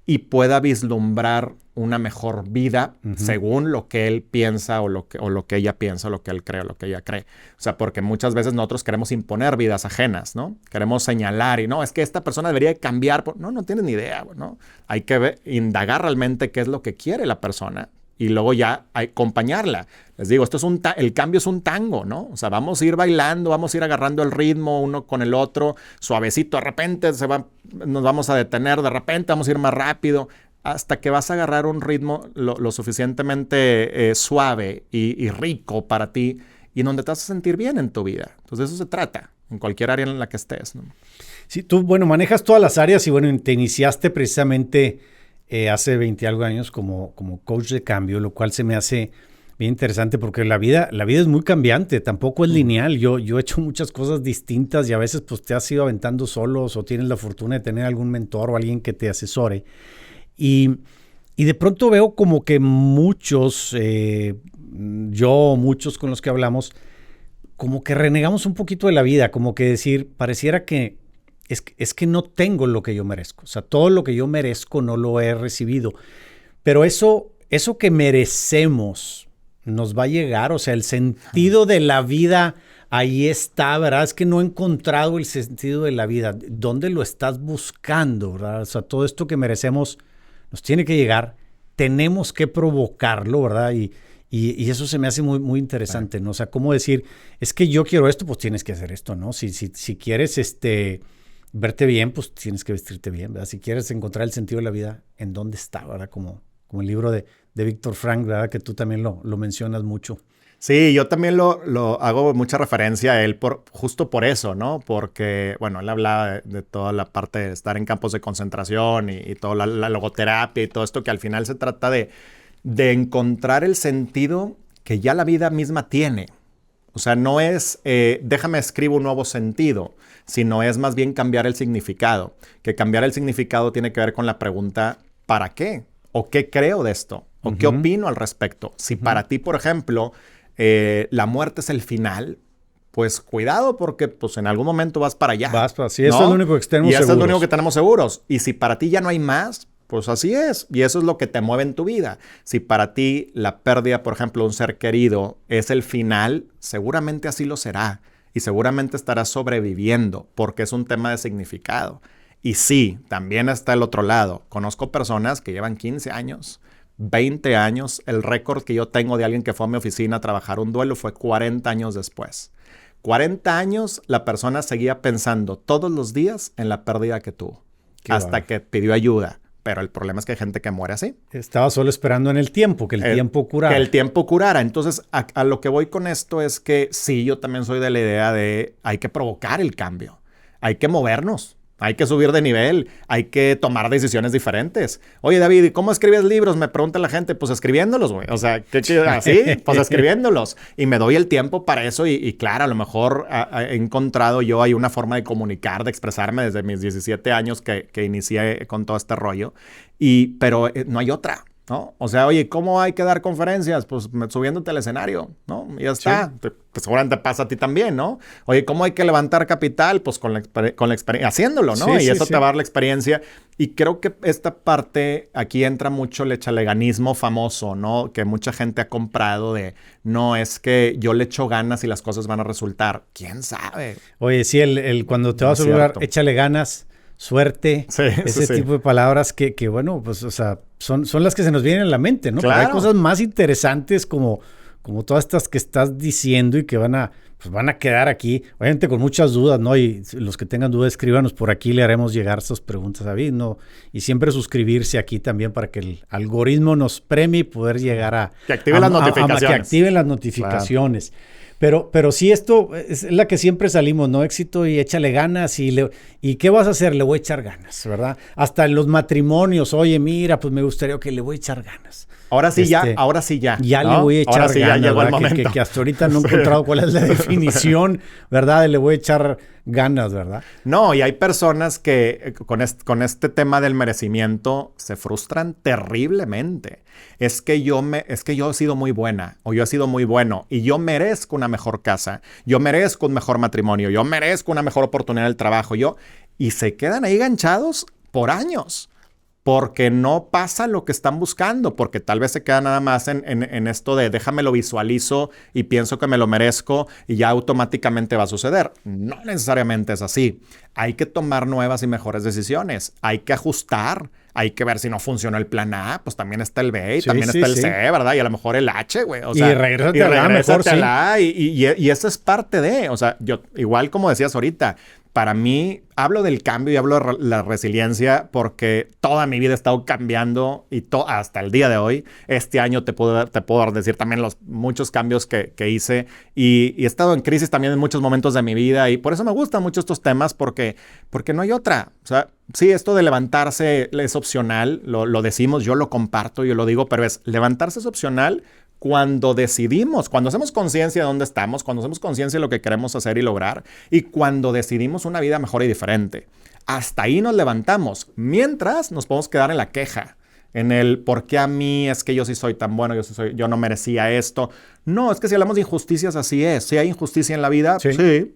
y pueda vislumbrar una mejor vida según lo que él piensa o lo que ella piensa, o lo que él cree o lo que ella cree. O sea, porque muchas veces nosotros queremos imponer vidas ajenas, ¿no? Queremos señalar y no, es que esta persona debería cambiar. No tienes ni idea, ¿no? Hay que indagar realmente qué es lo que quiere la persona y luego ya acompañarla. Les digo, el cambio es un tango, ¿no? O sea, vamos a ir bailando, vamos a ir agarrando el ritmo uno con el otro, suavecito, de repente nos vamos a detener, de repente vamos a ir más rápido, hasta que vas a agarrar un ritmo lo suficientemente suave y rico para ti y en donde te vas a sentir bien en tu vida. Entonces, de eso se trata, en cualquier área en la que estés, ¿no? Sí, tú, manejas todas las áreas y, te iniciaste precisamente hace 20 y algo años como coach de cambio, lo cual se me hace bien interesante porque la vida es muy cambiante, tampoco es lineal. Yo he hecho muchas cosas distintas y a veces pues te has ido aventando solos o tienes la fortuna de tener algún mentor o alguien que te asesore. Y de pronto veo como que muchos con los que hablamos, como que renegamos un poquito de la vida, como que decir, pareciera que es que no tengo lo que yo merezco. O sea, todo lo que yo merezco no lo he recibido. Pero eso que merecemos nos va a llegar. O sea, el sentido de la vida ahí está, ¿verdad? Es que no he encontrado el sentido de la vida. ¿Dónde lo estás buscando, verdad? O sea, todo esto que merecemos nos tiene que llegar. Tenemos que provocarlo, ¿verdad? Y eso se me hace muy, muy interesante, ¿no? O sea, cómo decir, es que yo quiero esto, pues tienes que hacer esto, ¿no? Si quieres verte bien, pues tienes que vestirte bien, ¿verdad? Si quieres encontrar el sentido de la vida, ¿en dónde está, verdad? Como el libro de Víctor Frank, ¿verdad? Que tú también lo mencionas mucho. Sí, yo también lo hago mucha referencia a él justo por eso, ¿no? Porque, bueno, él hablaba de toda la parte de estar en campos de concentración y toda la logoterapia y todo esto que al final se trata de encontrar el sentido que ya la vida misma tiene. O sea, no es déjame escribo un nuevo sentido, sino es más bien cambiar el significado. Que cambiar el significado tiene que ver con la pregunta ¿para qué? ¿O qué creo de esto? ¿O qué opino al respecto? Si para ti, por ejemplo, la muerte es el final, pues cuidado porque pues en algún momento vas para allá. Sí, eso es lo único que tenemos seguros. Y eso es lo único que tenemos seguros. Y si para ti ya no hay más, pues así es. Y eso es lo que te mueve en tu vida. Si para ti la pérdida, por ejemplo, de un ser querido es el final, seguramente así lo será. Y seguramente estarás sobreviviendo porque es un tema de significado. Y sí, también está el otro lado. Conozco personas que llevan 15 años, 20 años. El récord que yo tengo de alguien que fue a mi oficina a trabajar un duelo fue 40 años después. 40 años la persona seguía pensando todos los días en la pérdida que tuvo. Hasta que pidió ayuda. Pero el problema es que hay gente que muere así. Estaba solo esperando en el tiempo, que el tiempo curara. Que el tiempo curara. Entonces, a lo que voy con esto es que sí, yo también soy de la idea de hay que provocar el cambio. Hay que movernos. Hay que subir de nivel, hay que tomar decisiones diferentes. Oye, David, ¿y cómo escribes libros? Me pregunta la gente. Pues escribiéndolos, güey. O sea, ¿así? Pues escribiéndolos. Y me doy el tiempo para eso y claro, a lo mejor he encontrado yo ahí una forma de comunicar, de expresarme desde mis 17 años que inicié con todo este rollo. Pero no hay otra, ¿no? O sea, oye, ¿cómo hay que dar conferencias? Pues subiéndote al escenario, ¿no? Y ya está. Sí. Pues seguramente pasa a ti también, ¿no? Oye, ¿cómo hay que levantar capital? Pues con la experiencia, haciéndolo, ¿no? Sí, y eso te va a dar la experiencia. Y creo que esta parte, aquí entra mucho el echaleganismo famoso, ¿no? Que mucha gente ha comprado de, no, es que yo le echo ganas y las cosas van a resultar. ¿Quién sabe? Oye, sí, cuando te vas a lograr, échale ganas. suerte, Sí, ese sí. tipo de palabras que bueno, pues, o sea, son las que se nos vienen a la mente, ¿no? Pero Claro. hay cosas más interesantes como todas estas que estás diciendo y que van a quedar aquí, obviamente con muchas dudas, ¿no? Y los que tengan dudas, escríbanos por aquí, le haremos llegar estas preguntas a David, ¿no? Y siempre suscribirse aquí también para que el algoritmo nos premie y poder llegar a... Que active las notificaciones. Que active las notificaciones. Claro. Pero sí, esto es la que siempre salimos, ¿no? Éxito y échale ganas. ¿Y qué vas a hacer? Le voy a echar ganas, ¿verdad? Hasta en los matrimonios, oye, mira, pues me gustaría que le voy a echar ganas. Ahora sí ahora sí ya. Ya, ¿no? Le voy a echar ganas, ya llegó el momento. Que hasta ahorita no he encontrado cuál es la definición, ¿verdad? Le voy a echar ganas, ¿verdad? No, y hay personas que con este tema del merecimiento se frustran terriblemente. Es que yo he sido muy buena o yo he sido muy bueno y yo merezco una mejor casa, yo merezco un mejor matrimonio, yo merezco una mejor oportunidad en el trabajo, y se quedan ahí ganchados por años. Porque no pasa lo que están buscando, porque tal vez se queda nada más en esto de déjame lo visualizo y pienso que me lo merezco y ya automáticamente va a suceder. No necesariamente es así. Hay que tomar nuevas y mejores decisiones. Hay que ajustar. Hay que ver si no funcionó el plan A, pues también está el B y también está el C, ¿verdad? Y a lo mejor el H, güey. O sea, y regrésate a la mejor, a la A y eso es parte de, o sea, yo igual como decías ahorita, para mí, hablo del cambio y hablo de la resiliencia porque toda mi vida he estado cambiando y hasta el día de hoy. Este año te puedo decir también los muchos cambios que hice y he estado en crisis también en muchos momentos de mi vida y por eso me gustan mucho estos temas porque no hay otra. O sea, sí, esto de levantarse es opcional, lo decimos, yo lo comparto, yo lo digo, pero levantarse es opcional cuando decidimos, cuando hacemos conciencia de dónde estamos, cuando hacemos conciencia de lo que queremos hacer y lograr y cuando decidimos una vida mejor y diferente. Hasta ahí nos levantamos. Mientras nos podemos quedar en la queja, en el por qué a mí es que yo sí soy tan bueno, yo no merecía esto. No, es que si hablamos de injusticias, así es. Si hay injusticia en la vida, sí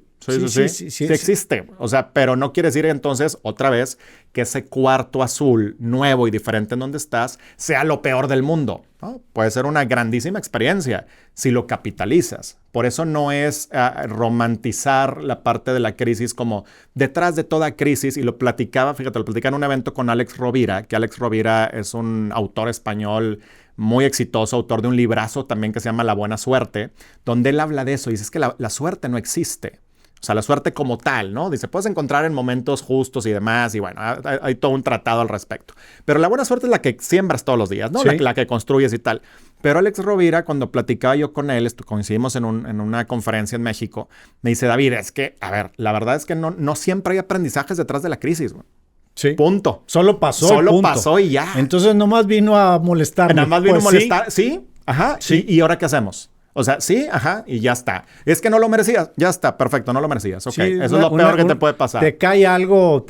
existe. O sea, pero no quiere decir entonces, otra vez, que ese cuarto azul nuevo y diferente en donde estás sea lo peor del mundo, ¿no? Puede ser una grandísima experiencia si lo capitalizas. Por eso no es romantizar la parte de la crisis como detrás de toda crisis. Y lo platicaba en un evento con Alex Rovira, que Alex Rovira es un autor español muy exitoso, autor de un librazo también que se llama La Buena Suerte, donde él habla de eso y dice que la suerte no existe. O sea, la suerte como tal, ¿no? Dice, puedes encontrar en momentos justos y demás, y bueno, hay todo un tratado al respecto. Pero la buena suerte es la que siembras todos los días, ¿no? Sí. La que construyes y tal. Pero Alex Rovira, cuando platicaba yo con él, coincidimos en una conferencia en México, me dice, David, es que, a ver, la verdad es que no siempre hay aprendizajes detrás de la crisis, güey. Sí. Punto. Solo pasó. Solo pasó y ya. Entonces nomás vino a molestarme. Nada más vino a molestar. Sí, ajá. Sí. ¿Y ahora qué hacemos? O sea, sí, ajá, y ya está. Es que no lo merecías. Ya está, perfecto, no lo merecías. Ok, sí, eso es lo peor que te puede pasar. Te cayó algo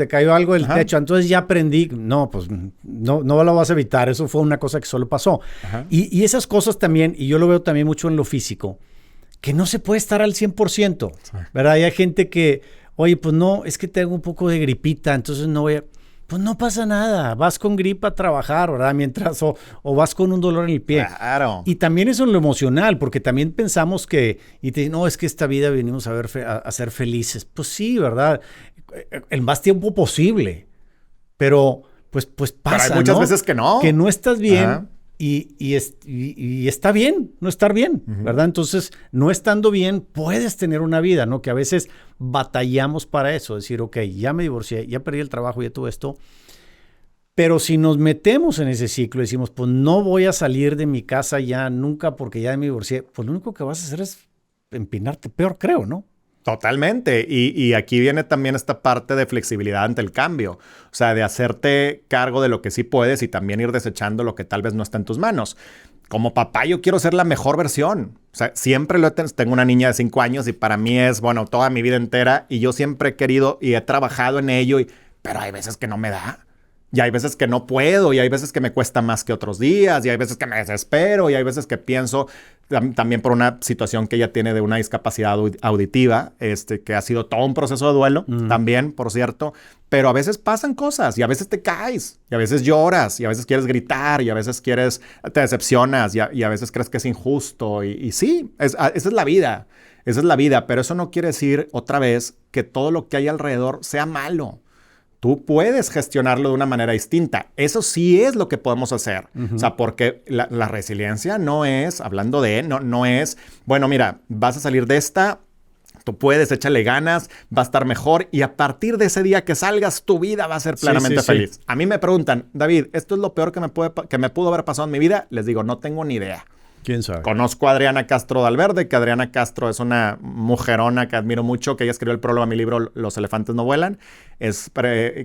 del techo. Entonces ya aprendí. No, pues no lo vas a evitar. Eso fue una cosa que solo pasó. Y esas cosas también, y yo lo veo también mucho en lo físico, que no se puede estar al 100%, ¿verdad? Y hay gente que, oye, pues no, es que tengo un poco de gripita, entonces no voy a... Pues no pasa nada, vas con gripa a trabajar, ¿verdad? Mientras, o vas con un dolor en el pie. Claro. Y también eso en lo emocional, porque también pensamos que, y te dicen, no, es que esta vida venimos a ser felices. Pues sí, ¿verdad? El más tiempo posible. Pero, pues pasa, pero hay muchas veces que no. Que no estás bien y está bien no estar bien, ¿verdad? Entonces, no estando bien, puedes tener una vida, ¿no? Que a veces batallamos para eso, decir, ok, ya me divorcié, ya perdí el trabajo, ya tuve esto. Pero si nos metemos en ese ciclo y decimos, pues no voy a salir de mi casa ya nunca porque ya me divorcié, pues lo único que vas a hacer es empinarte peor, creo, ¿no? Totalmente. Y aquí viene también esta parte de flexibilidad ante el cambio. O sea, de hacerte cargo de lo que sí puedes y también ir desechando lo que tal vez no está en tus manos. Como papá, yo quiero ser la mejor versión. O sea, siempre tengo una niña de 5 años y para mí es, bueno, toda mi vida entera. Y yo siempre he querido y he trabajado en ello. Pero hay veces que no me da. Y hay veces que no puedo, y hay veces que me cuesta más que otros días, y hay veces que me desespero, y hay veces que pienso también por una situación que ella tiene de una discapacidad auditiva, que ha sido todo un proceso de duelo, también, por cierto. Pero a veces pasan cosas, y a veces te caes, y a veces lloras, y a veces quieres gritar, y a veces te decepcionas, y a veces crees que es injusto. Y sí, esa es la vida. Esa es la vida, pero eso no quiere decir, otra vez, que todo lo que hay alrededor sea malo. tú puedes gestionarlo de una manera distinta. Eso sí es lo que podemos hacer. O sea, porque la resiliencia no es, hablando de, no es, bueno, mira, vas a salir de esta, tú puedes, échale ganas, va a estar mejor y a partir de ese día que salgas, tu vida va a ser plenamente feliz. A mí me preguntan, David, ¿esto es lo peor que me pudo haber pasado en mi vida? Les digo, no tengo ni idea. ¿Quién sabe? Conozco a Adriana Castro Dalverde, que Adriana Castro es una mujerona que admiro mucho, que ella escribió el prólogo a mi libro Los elefantes no vuelan.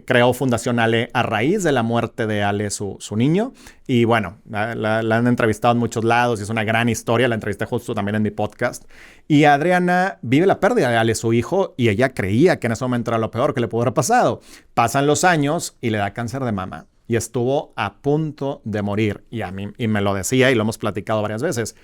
Creó Fundación Ale a raíz de la muerte de Ale, su niño. Y bueno, la han entrevistado en muchos lados y es una gran historia. La entrevisté justo también en mi podcast. Y Adriana vive la pérdida de Ale, su hijo, y ella creía que en ese momento era lo peor que le pudo haber pasado. Pasan los años y le da cáncer de mama. Y estuvo a punto de morir. Y me lo decía y lo hemos platicado varias veces.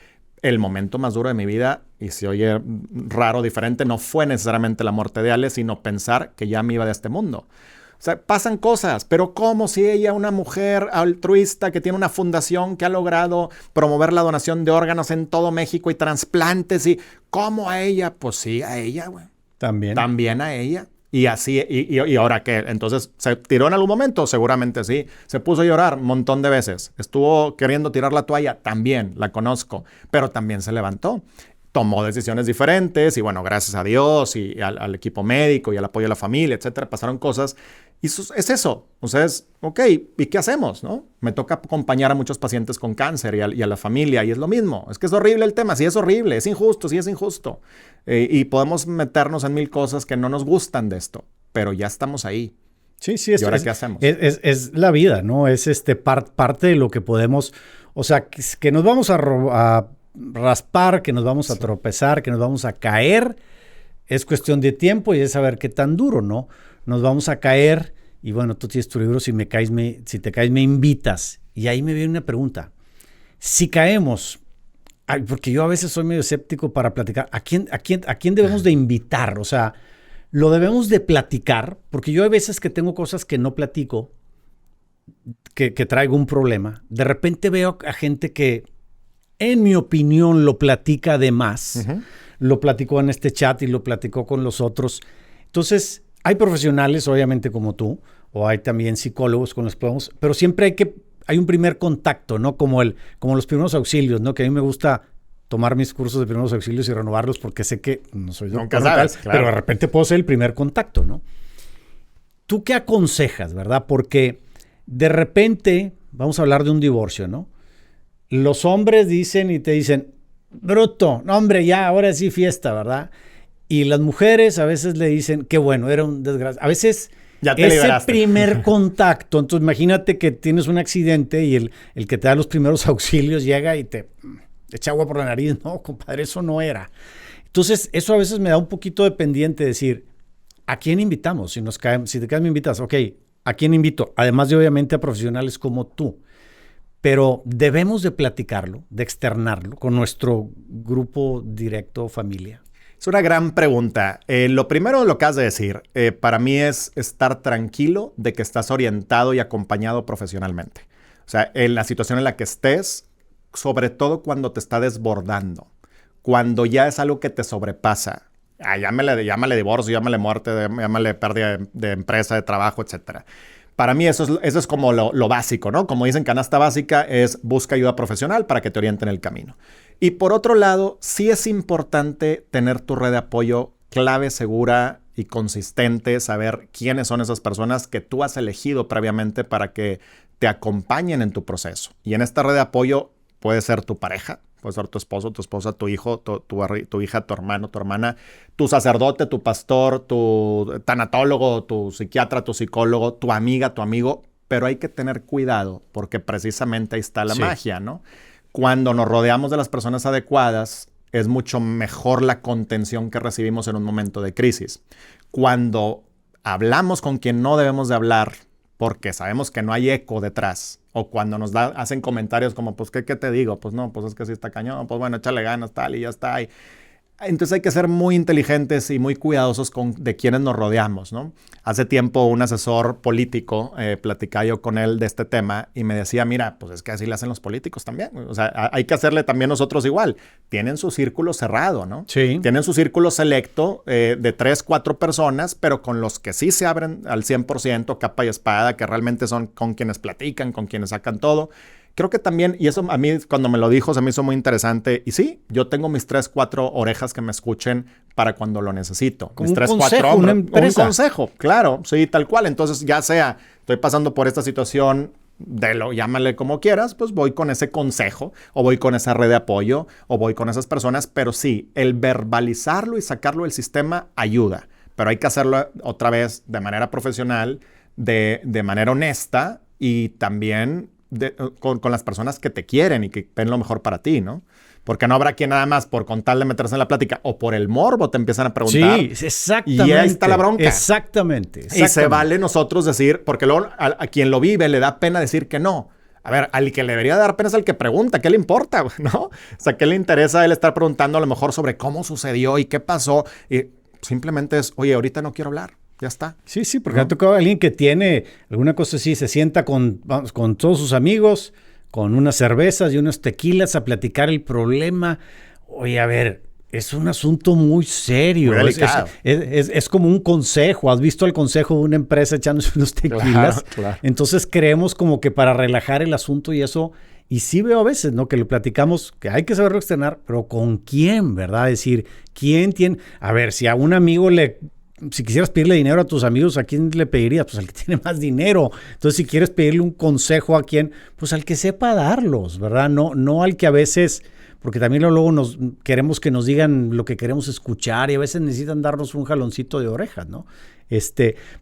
El momento más duro de mi vida, y se oye raro, diferente, no fue necesariamente la muerte de Ale, sino pensar que ya me iba de este mundo. O sea, pasan cosas, pero ¿cómo si ella, una mujer altruista que tiene una fundación que ha logrado promover la donación de órganos en todo México y trasplantes? ¿Y cómo a ella? Pues sí, a ella, güey. También a ella. Y así, ¿y ahora qué? Entonces, ¿se tiró en algún momento? Seguramente sí. Se puso a llorar un montón de veces. Estuvo queriendo tirar la toalla. También, la conozco. Pero también se levantó. Tomó decisiones diferentes y bueno, gracias a Dios y al equipo médico y al apoyo de la familia, etcétera, pasaron cosas. Y es eso. O sea, ok, ¿y qué hacemos, no? Me toca acompañar a muchos pacientes con cáncer y a la familia y es lo mismo. Es que es horrible el tema. Sí es horrible, es injusto, sí es injusto. Y podemos meternos en mil cosas que no nos gustan de esto, pero ya estamos ahí. Sí, ¿Y ahora qué hacemos? Es la vida, ¿no? Es parte de lo que podemos, o sea, que nos vamos a raspar, que nos vamos a tropezar, que nos vamos a caer, es cuestión de tiempo y es saber qué tan duro, ¿no? Nos vamos a caer y bueno, tú tienes tu libro, si te caes me invitas. Y ahí me viene una pregunta. Si caemos, porque yo a veces soy medio escéptico para platicar, ¿a quién debemos de invitar? O sea, lo debemos de platicar, porque yo hay veces que tengo cosas que no platico, que traigo un problema. De repente veo a gente que, en mi opinión, lo platica de más. Uh-huh. Lo platicó en este chat y lo platicó con los otros. Entonces, hay profesionales, obviamente, como tú, o hay también psicólogos con los que podemos, pero siempre hay un primer contacto, ¿no? Como los primeros auxilios, ¿no? Que a mí me gusta tomar mis cursos de primeros auxilios y renovarlos porque sé que no soy doctor, claro. Pero de repente puedo ser el primer contacto, ¿no? ¿Tú qué aconsejas, verdad? Porque de repente, vamos a hablar de un divorcio, ¿no? Los hombres dicen y te dicen, bruto, no hombre, ya, ahora sí fiesta, ¿verdad? Y las mujeres a veces le dicen, qué bueno, era un desgracia. A veces ya te ese liberaste. Primer contacto, entonces imagínate que tienes un accidente y el que te da los primeros auxilios llega y te echa agua por la nariz. No, compadre, eso no era. Entonces, eso a veces me da un poquito de pendiente decir, ¿a quién invitamos? Si te quedas me invitas, ok, ¿a quién invito? Además de obviamente a profesionales como tú. Pero debemos de platicarlo, de externarlo con nuestro grupo directo, familia. Es una gran pregunta. Lo primero, lo que has de decir, para mí es estar tranquilo de que estás orientado y acompañado profesionalmente. O sea, en la situación en la que estés, sobre todo cuando te está desbordando, cuando ya es algo que te sobrepasa. Llámale divorcio, llámale muerte, llámale pérdida de empresa, de trabajo, etcétera. Para mí eso es como lo básico, ¿no? Como dicen, canasta básica es busca ayuda profesional para que te orienten el camino. Y por otro lado, sí es importante tener tu red de apoyo clave, segura y consistente, saber quiénes son esas personas que tú has elegido previamente para que te acompañen en tu proceso. Y en esta red de apoyo puede ser tu pareja, puede ser tu esposo, tu esposa, tu hijo, tu hija, tu hermano, tu hermana, tu sacerdote, tu pastor, tu tanatólogo, tu psiquiatra, tu psicólogo, tu amiga, tu amigo. Pero hay que tener cuidado porque precisamente ahí está la magia, ¿no? Cuando nos rodeamos de las personas adecuadas, es mucho mejor la contención que recibimos en un momento de crisis. Cuando hablamos con quien no debemos de hablar porque sabemos que no hay eco detrás, o cuando hacen comentarios como, pues, ¿qué te digo? Pues no, pues es que sí está cañón, pues bueno, échale ganas, tal, y ya está. Entonces hay que ser muy inteligentes y muy cuidadosos de quienes nos rodeamos, ¿no? Hace tiempo un asesor político, platicaba yo con él de este tema y me decía, mira, pues es que así le hacen los políticos también. O sea, hay que hacerle también nosotros igual. Tienen su círculo cerrado, ¿no? Sí. Tienen su círculo selecto de 3, 4 personas, pero con los que sí se abren al 100%, capa y espada, que realmente son con quienes platican, con quienes sacan todo. Creo que también, y eso a mí cuando me lo dijo se me hizo muy interesante. Y sí, yo tengo mis 3, 4 orejas que me escuchen para cuando lo necesito. Como Mis un 3, consejo, 4 hombres. una empresa. Un consejo, claro, sí, tal cual. Entonces, ya sea, estoy pasando por esta situación llámale como quieras, pues voy con ese consejo, o voy con esa red de apoyo, o voy con esas personas. Pero sí, el verbalizarlo y sacarlo del sistema ayuda. Pero hay que hacerlo otra vez de manera profesional, de manera honesta y también con las personas que te quieren y que ven lo mejor para ti, ¿no? Porque no habrá quien nada más por con tal de meterse en la plática o por el morbo te empiezan a preguntar. Sí, exactamente. Y ahí está la bronca. Exactamente. Y se vale nosotros decir, porque luego a quien lo vive le da pena decir que no. A ver, al que le debería dar pena es al que pregunta, ¿qué le importa, ¿no? O sea, ¿qué le interesa a él estar preguntando a lo mejor sobre cómo sucedió y qué pasó? Y simplemente es, oye, ahorita no quiero hablar. Ya está. Sí, porque ha tocado a alguien que tiene alguna cosa así, se sienta con todos sus amigos, con unas cervezas y unos tequilas a platicar el problema. Oye, a ver, es un asunto muy serio. Muy delicado. Es como un consejo. ¿Has visto el consejo de una empresa echándose unos tequilas? Claro. Entonces creemos como que para relajar el asunto y eso. Y sí veo a veces, ¿no? Que lo platicamos, que hay que saberlo externar, pero ¿con quién, verdad? Es decir, ¿quién tiene? A ver, si a un amigo si quisieras pedirle dinero a tus amigos, ¿a quién le pedirías? Pues al que tiene más dinero. Entonces, si quieres pedirle un consejo a quién, pues al que sepa darlos, ¿verdad? No al que a veces, porque también luego queremos que nos digan lo que queremos escuchar y a veces necesitan darnos un jaloncito de orejas, ¿no?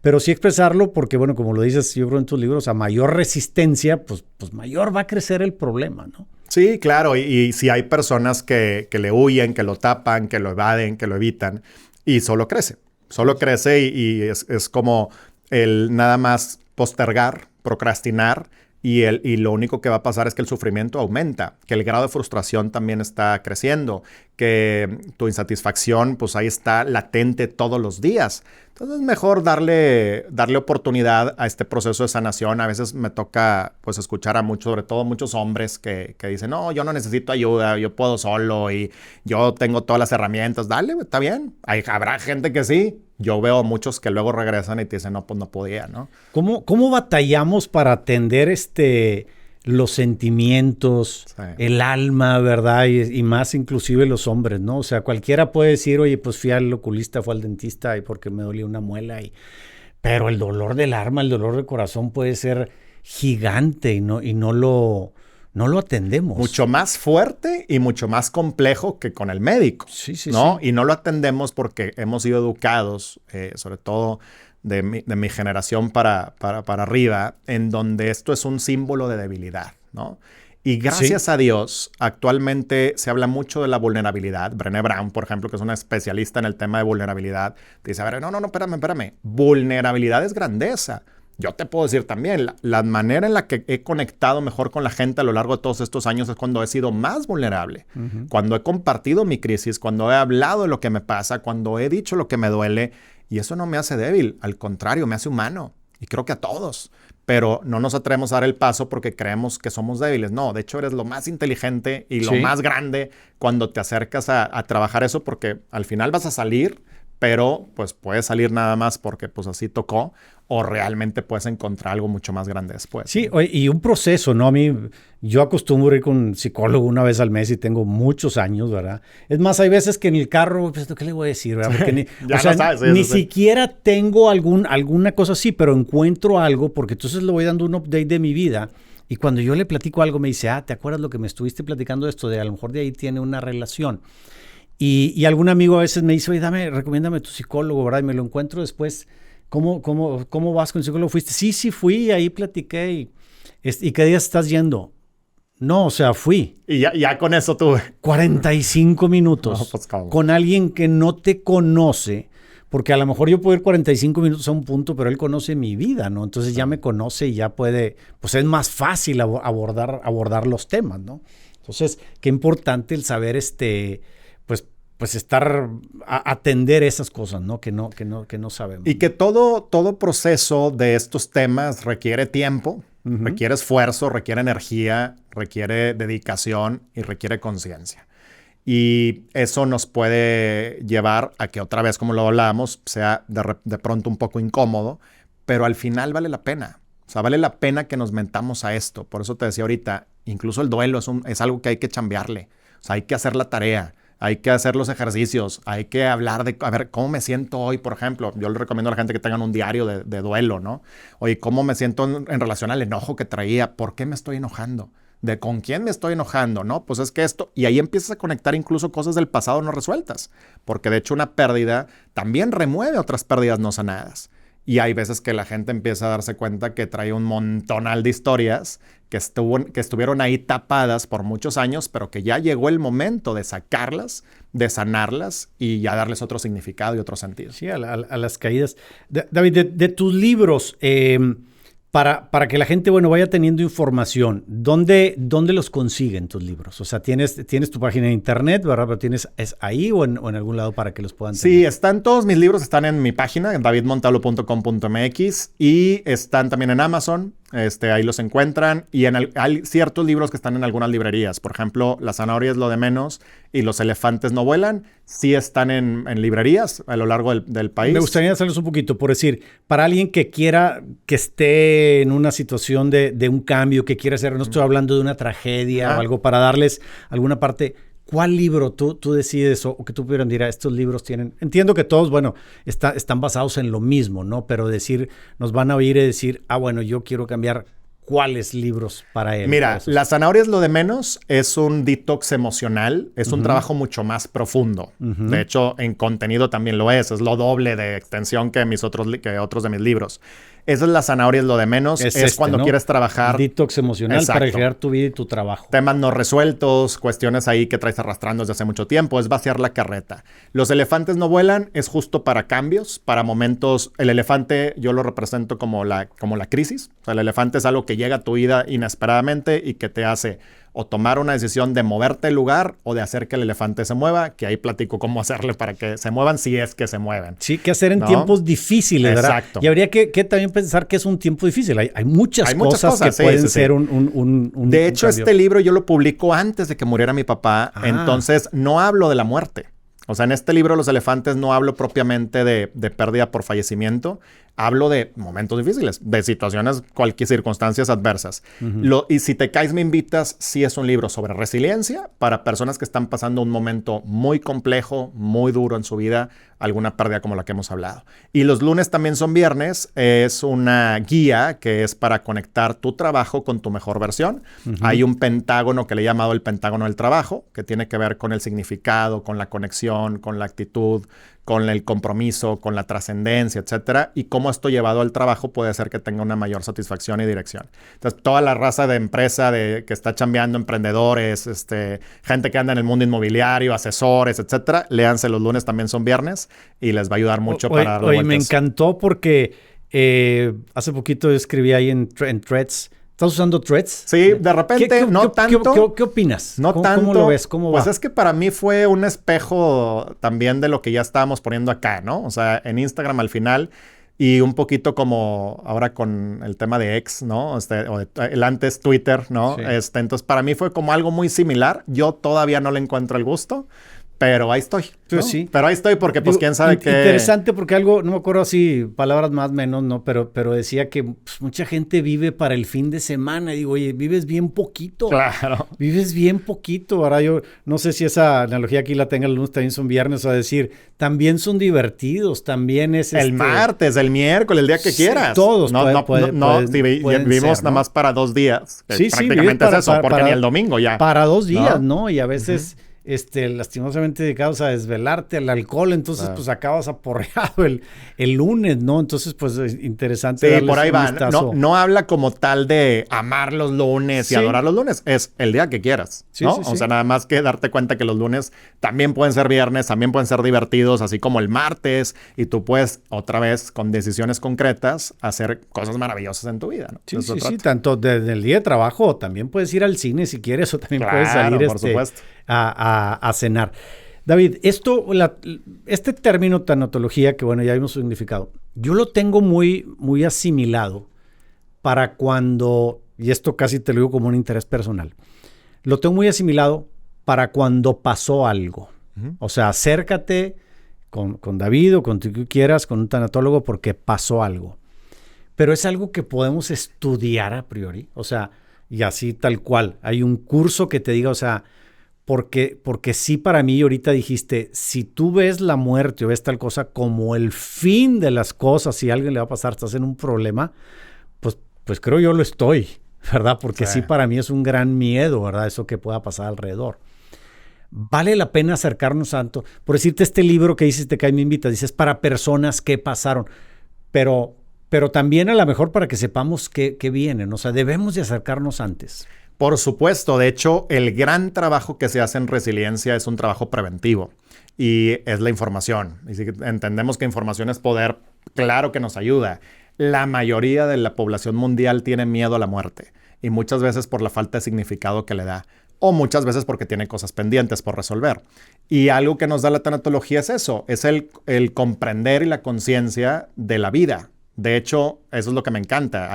Pero sí expresarlo porque, bueno, como lo dices, yo creo en tus libros, a mayor resistencia, pues mayor va a crecer el problema, ¿no? Sí, claro. Y si hay personas que le huyen, que lo tapan, que lo evaden, que lo evitan, y solo crece. Solo crece y es como el nada más postergar, procrastinar y lo único que va a pasar es que el sufrimiento aumenta, que el grado de frustración también está creciendo, que tu insatisfacción pues ahí está latente todos los días. Entonces es mejor darle oportunidad a este proceso de sanación. A veces me toca pues escuchar sobre todo muchos hombres que dicen, no, yo no necesito ayuda, yo puedo solo y yo tengo todas las herramientas. Dale, está bien. Habrá gente que sí. Yo veo muchos que luego regresan y te dicen, no, pues no podía, ¿no? ¿Cómo batallamos para atender los sentimientos, sí, el alma, ¿verdad? Y más inclusive los hombres, ¿no? O sea, cualquiera puede decir, oye, pues fui al oculista, fui al dentista y porque me dolía una muela. Pero el dolor del alma, el dolor del corazón puede ser gigante y no lo atendemos. Mucho más fuerte y mucho más complejo que con el médico, sí, ¿no? Sí. Y no lo atendemos porque hemos sido educados, sobre todo de mi generación para arriba, en donde esto es un símbolo de debilidad, ¿no? Y gracias a Dios, actualmente se habla mucho de la vulnerabilidad. Brené Brown, por ejemplo, que es una especialista en el tema de vulnerabilidad, dice, a ver, no, espérame. Vulnerabilidad es grandeza. Yo te puedo decir también, la manera en la que he conectado mejor con la gente a lo largo de todos estos años es cuando he sido más vulnerable. Uh-huh. Cuando he compartido mi crisis, cuando he hablado de lo que me pasa, cuando he dicho lo que me duele. Y eso no me hace débil, al contrario, me hace humano. Y creo que a todos. Pero no nos atrevemos a dar el paso porque creemos que somos débiles. No, de hecho eres lo más inteligente y lo más grande cuando te acercas a trabajar eso, porque al final vas a salir, pero pues puedes salir nada más porque pues así tocó, o realmente puedes encontrar algo mucho más grande después. Sí, y un proceso, ¿no? Yo acostumbro ir con un psicólogo una vez al mes y tengo muchos años, ¿verdad? Es más, hay veces que en el carro, pues, ¿qué le voy a decir? ¿Verdad? Porque ni siquiera tengo alguna cosa así, pero encuentro algo, porque entonces le voy dando un update de mi vida. Y cuando yo le platico algo, me dice, ¿te acuerdas lo que me estuviste platicando esto? A lo mejor de ahí tiene una relación. Y algún amigo a veces me dice, oye, recomiéndame tu psicólogo, ¿verdad? Y me lo encuentro después. ¿Cómo vas con el psicólogo? ¿Fuiste? Sí, fui, ahí platiqué. ¿Y qué día estás yendo? No, o sea, fui. Y ya con eso tuve 45 minutos no, pues, con alguien que no te conoce, porque a lo mejor yo puedo ir 45 minutos a un punto, pero él conoce mi vida, ¿no? Entonces ya me conoce y ya puede, pues es más fácil abordar los temas, ¿no? Entonces, qué importante el saber, pues pues atender esas cosas, ¿no? Que no sabemos. Y que todo proceso de estos temas requiere tiempo, requiere esfuerzo, requiere energía, requiere dedicación y requiere conciencia. Y eso nos puede llevar a que otra vez, como lo hablábamos, sea de pronto un poco incómodo, pero al final vale la pena. O sea, vale la pena que nos mentamos a esto. Por eso te decía ahorita, incluso el duelo es algo que hay que chambearle. O sea, hay que hacer la tarea, hay que hacer los ejercicios, hay que hablar de, a ver, ¿cómo me siento hoy, por ejemplo? Yo le recomiendo a la gente que tengan un diario de duelo, ¿no? Oye, ¿cómo me siento en relación al enojo que traía? ¿Por qué me estoy enojando? ¿De con quién me estoy enojando? ¿No? Pues es que esto... Y ahí empiezas a conectar incluso cosas del pasado no resueltas. Porque de hecho una pérdida también remueve otras pérdidas no sanadas. Y hay veces que la gente empieza a darse cuenta que trae un montonal de historias que estuvieron ahí tapadas por muchos años, pero que ya llegó el momento de sacarlas, de sanarlas y ya darles otro significado y otro sentido. Sí, a las caídas. David, de tus libros, para que la gente, vaya teniendo información, ¿dónde los consiguen tus libros? O sea, tienes tu página de internet, ¿verdad? Pero ¿es ahí o en algún lado para que los puedan tener? Sí, todos mis libros están en mi página, en davidmontalvo.com.mx, y están también en Amazon. Ahí los encuentran. Y hay ciertos libros que están en algunas librerías. Por ejemplo, La zanahoria es lo de menos y Los elefantes no vuelan. Sí están en librerías a lo largo del país. Me gustaría hacerlos un poquito, por decir, para alguien que quiera, que esté en una situación de un cambio, que quiera hacer, no estoy hablando de una tragedia o algo, para darles alguna parte. ¿Cuál libro tú decides o que tú pudieran decir, estos libros tienen? Entiendo que todos, están basados en lo mismo, ¿no? Pero nos van a oír y decir, yo quiero cambiar. ¿Cuáles libros para él? Mira, La zanahoria es lo de menos es un detox emocional, es un trabajo mucho más profundo. De hecho, en contenido también lo es lo doble de extensión que otros de mis libros. Esa es La zanahoria es lo de menos, es cuando quieres trabajar. Detox emocional. Exacto. Para crear tu vida y tu trabajo. Temas no resueltos, cuestiones ahí que traes arrastrando desde hace mucho tiempo, es vaciar la carreta. Los elefantes no vuelan, es justo para cambios, para momentos. El elefante yo lo represento como la crisis. O sea, el elefante es algo que llega a tu vida inesperadamente y que te hace o tomar una decisión de moverte del lugar o de hacer que el elefante se mueva, que ahí platico cómo hacerle para que se muevan si es que se mueven. Sí, qué hacer en tiempos difíciles, ¿verdad? Exacto. Y habría que también pensar que es un tiempo difícil. Hay muchas cosas que pueden ser un De hecho, cambio. Este libro yo lo publico antes de que muriera mi papá, entonces no hablo de la muerte. O sea, en este libro Los elefantes no hablo propiamente de pérdida por fallecimiento, hablo de momentos difíciles, de situaciones, cualquier circunstancias adversas. Y si te caes me invitas, sí es un libro sobre resiliencia para personas que están pasando un momento muy complejo, muy duro en su vida, alguna pérdida como la que hemos hablado. Y los lunes también son viernes, es una guía que es para conectar tu trabajo con tu mejor versión. Hay un pentágono que le he llamado el pentágono del trabajo, que tiene que ver con el significado, con la conexión, con la actitud, con el compromiso, con la trascendencia, etcétera, y cómo esto llevado al trabajo puede hacer que tenga una mayor satisfacción y dirección. Entonces, toda la raza de empresa que está chambeando, emprendedores, gente que anda en el mundo inmobiliario, asesores, etcétera, léanse Los lunes también son viernes y les va a ayudar mucho para darle vueltas. Me encantó porque hace poquito escribí ahí en Threads. ¿Estás usando Threads? Sí, de repente, no tanto. ¿Qué opinas? No tanto. ¿Cómo lo ves? ¿Cómo va? Pues es que para mí fue un espejo también de lo que ya estábamos poniendo acá, ¿no? O sea, en Instagram al final y un poquito como ahora con el tema de X, ¿no? El antes Twitter, ¿no? Sí. Entonces, para mí fue como algo muy similar. Yo todavía no le encuentro el gusto. Pero ahí estoy. ¿No? Sí. Pero ahí estoy porque, pues, quién sabe qué. Interesante porque algo, no me acuerdo así, palabras más o menos, ¿no? Pero decía que mucha gente vive para el fin de semana. Y digo, oye, vives bien poquito. Claro. Vives bien poquito. Ahora yo no sé si esa analogía aquí la tenga el lunes, también son viernes, o a decir, también son divertidos, también es el martes, el miércoles, el día que quieras. Todos vivimos nada más para 2 días. Sí, prácticamente es eso, porque ni el domingo ya. Para 2 días, ¿no? Y a veces... lastimosamente dedicados a desvelarte al alcohol, entonces pues acabas aporreado el lunes, ¿no? Entonces pues es interesante. Sí, por ahí va. No habla como tal de amar los lunes y adorar los lunes, es el día que quieras, ¿no? O sea, nada más que darte cuenta que los lunes también pueden ser viernes, también pueden ser divertidos, así como el martes, y tú puedes otra vez con decisiones concretas hacer cosas maravillosas en tu vida, ¿no? Sí, tanto desde el día de trabajo, también puedes ir al cine si quieres, o también puedes salir por supuesto. A cenar. David, este término tanatología, que bueno, ya vimos su significado, yo lo tengo muy, muy asimilado para cuando, y esto casi te lo digo como un interés personal, lo tengo muy asimilado para cuando pasó algo. Uh-huh. O sea, acércate con David o con quien tú quieras, con un tanatólogo, porque pasó algo. Pero es algo que podemos estudiar a priori, o sea, y así tal cual. Hay un curso que te diga, o sea, porque sí, para mí ahorita dijiste, si tú ves la muerte o ves tal cosa como el fin de las cosas, si a alguien le va a pasar, estás en un problema, pues creo yo lo estoy, ¿verdad? Porque sí, para mí es un gran miedo, ¿verdad? Eso que pueda pasar alrededor. Vale la pena acercarnos tanto. Por decirte, este libro que dices, Te Caes, Me Invitas, dices para personas que pasaron, pero también a lo mejor para que sepamos qué vienen. O sea, debemos de acercarnos antes. Por supuesto, de hecho, el gran trabajo que se hace en resiliencia es un trabajo preventivo y es la información. Y si entendemos que información es poder, claro que nos ayuda. La mayoría de la población mundial tiene miedo a la muerte y muchas veces por la falta de significado que le da o muchas veces porque tiene cosas pendientes por resolver. Y algo que nos da la tanatología es eso, es el comprender y la conciencia de la vida. De hecho, eso es lo que me encanta.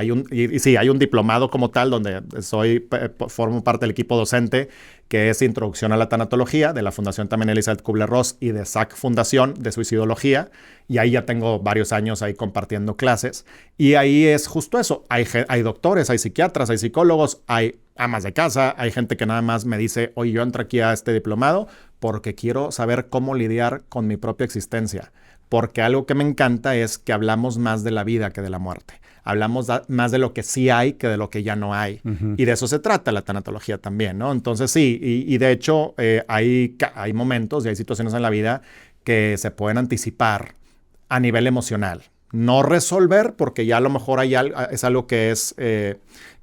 Sí, hay un diplomado como tal donde formo parte del equipo docente, que es Introducción a la Tanatología, de la Fundación también Elizabeth Kubler-Ross y de SAC Fundación de Suicidología. Y ahí ya tengo varios años ahí compartiendo clases. Y ahí es justo eso. Hay doctores, hay psiquiatras, hay psicólogos, hay amas de casa, hay gente que nada más me dice, oye, yo entro aquí a este diplomado porque quiero saber cómo lidiar con mi propia existencia. Porque algo que me encanta es que hablamos más de la vida que de la muerte. Hablamos más de lo que sí hay que de lo que ya no hay. Uh-huh. Y de eso se trata la tanatología también, ¿no? Entonces sí, y de hecho hay momentos y hay situaciones en la vida que se pueden anticipar a nivel emocional. No resolver, porque ya a lo mejor es algo que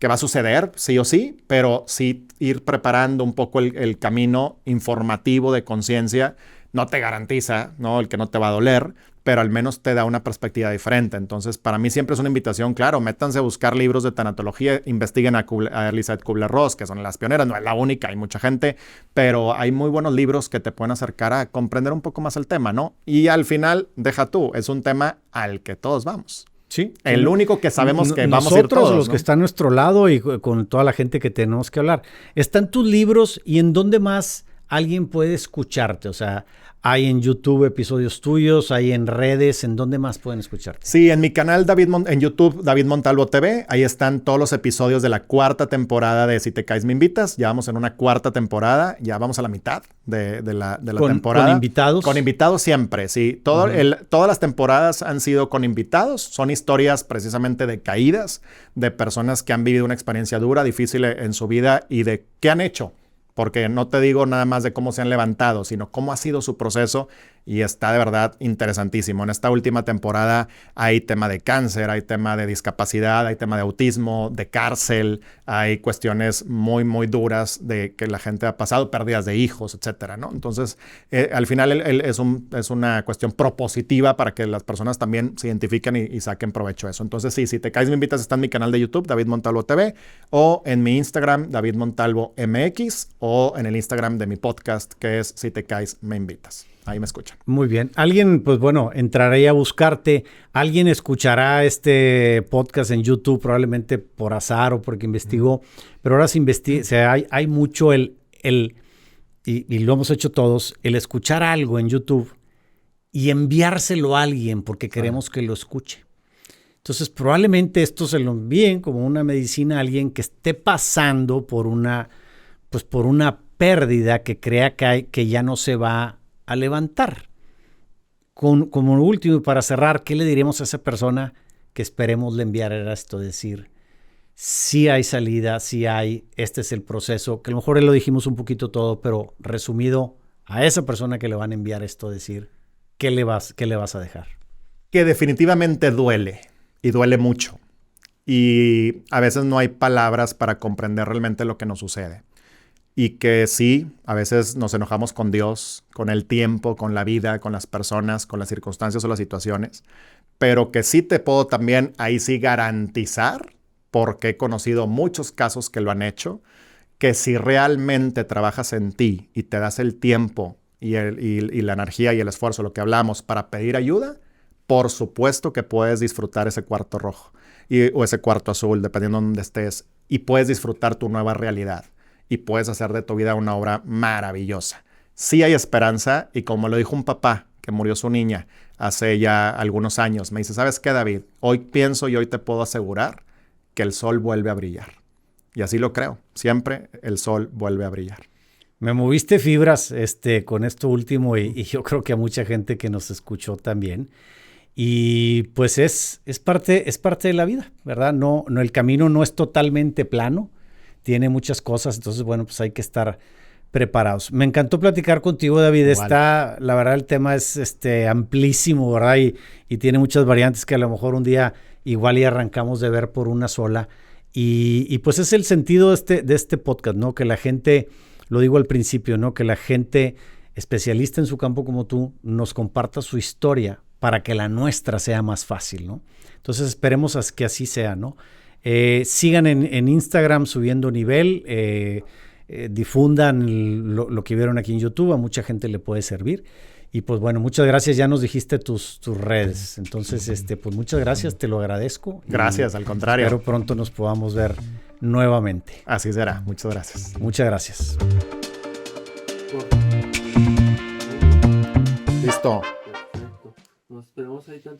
va a suceder, sí o sí, pero sí ir preparando un poco el camino informativo de conciencia. No te garantiza, ¿no?, el que no te va a doler, pero al menos te da una perspectiva diferente. Entonces, para mí siempre es una invitación, claro, métanse a buscar libros de tanatología, investiguen a Elizabeth Kubler-Ross, que son las pioneras, no es la única, hay mucha gente, pero hay muy buenos libros que te pueden acercar a comprender un poco más el tema, ¿no? Y al final, deja tú, es un tema al que todos vamos. Sí. El único que sabemos que vamos a ir todos, los, ¿no?, que están a nuestro lado y con toda la gente que tenemos que hablar. ¿Están tus libros y en dónde más alguien puede escucharte? O sea, hay en YouTube episodios tuyos, hay en redes, ¿en dónde más pueden escucharte? Sí, en mi canal en YouTube, David Montalvo TV, ahí están todos los episodios de la 4ª temporada de Si Te Caes, Me Invitas. Ya vamos en una 4ª temporada, ya vamos a la mitad de la temporada. ¿Con invitados? Con invitados siempre, sí. Todas las temporadas han sido con invitados. Son historias precisamente de caídas, de personas que han vivido una experiencia dura, difícil en su vida y de qué han hecho. Porque no te digo nada más de cómo se han levantado, sino cómo ha sido su proceso y está de verdad interesantísimo. En esta última temporada hay tema de cáncer, hay tema de discapacidad, hay tema de autismo, de cárcel, hay cuestiones muy, muy duras de que la gente ha pasado, pérdidas de hijos, etcétera, ¿no? Entonces, al final es una cuestión propositiva para que las personas también se identifiquen y saquen provecho de eso. Entonces, sí, Si Te Caes, Me Invitas está en mi canal de YouTube, David Montalvo TV, o en mi Instagram, David Montalvo MX, o en el Instagram de mi podcast, que es Si Te Caes, Me Invitas. Ahí me escuchan. Muy bien. Alguien, pues bueno, entraré a buscarte. Alguien escuchará este podcast en YouTube, probablemente por azar o porque investigó. Pero ahora se investiga, o sea, hay mucho y lo hemos hecho todos, el escuchar algo en YouTube y enviárselo a alguien porque queremos que lo escuche. Entonces, probablemente esto se lo envíen como una medicina a alguien que esté pasando por una pérdida que crea que ya no se va a levantar. Como último y para cerrar, ¿qué le diríamos a esa persona que esperemos le enviara esto? Decir, sí hay salida, sí hay, este es el proceso, que a lo mejor lo dijimos un poquito todo, pero resumido, a esa persona que le van a enviar esto, decir, ¿qué le vas a dejar? Que definitivamente duele, y duele mucho. Y a veces no hay palabras para comprender realmente lo que nos sucede. Y que sí, a veces nos enojamos con Dios, con el tiempo, con la vida, con las personas, con las circunstancias o las situaciones, pero que sí te puedo también ahí sí garantizar, porque he conocido muchos casos que lo han hecho, que si realmente trabajas en ti y te das el tiempo y la energía y el esfuerzo, lo que hablamos, para pedir ayuda, por supuesto que puedes disfrutar ese cuarto rojo o ese cuarto azul, dependiendo de donde estés, y puedes disfrutar tu nueva realidad y puedes hacer de tu vida una obra maravillosa. Sí hay esperanza, y como lo dijo un papá que murió su niña hace ya algunos años, me dice, ¿sabes qué, David? Hoy pienso y hoy te puedo asegurar que el sol vuelve a brillar. Y así lo creo. Siempre el sol vuelve a brillar. Me moviste fibras con esto último y yo creo que a mucha gente que nos escuchó también. Y pues es parte de la vida, ¿verdad? No, el camino no es totalmente plano, tiene muchas cosas, entonces bueno, pues hay que estar preparados. Me encantó platicar contigo, David. La verdad, el tema es amplísimo, ¿verdad? Y tiene muchas variantes que a lo mejor un día igual y arrancamos de ver por una sola. Y pues es el sentido de este podcast, ¿no? Que la gente, lo digo al principio, ¿no? Que la gente especialista en su campo como tú nos comparta su historia para que la nuestra sea más fácil, ¿no? Entonces esperemos que así sea, ¿no? Sigan en Instagram Subiendo Nivel, difundan lo que vieron aquí en YouTube, a mucha gente le puede servir. Y pues bueno, muchas gracias, ya nos dijiste tus redes, entonces pues muchas gracias, te lo agradezco. Gracias, al contrario. Espero pronto nos podamos ver nuevamente. Así será, muchas gracias. Muchas gracias. Listo. Perfecto. Nos esperamos ahí tanto.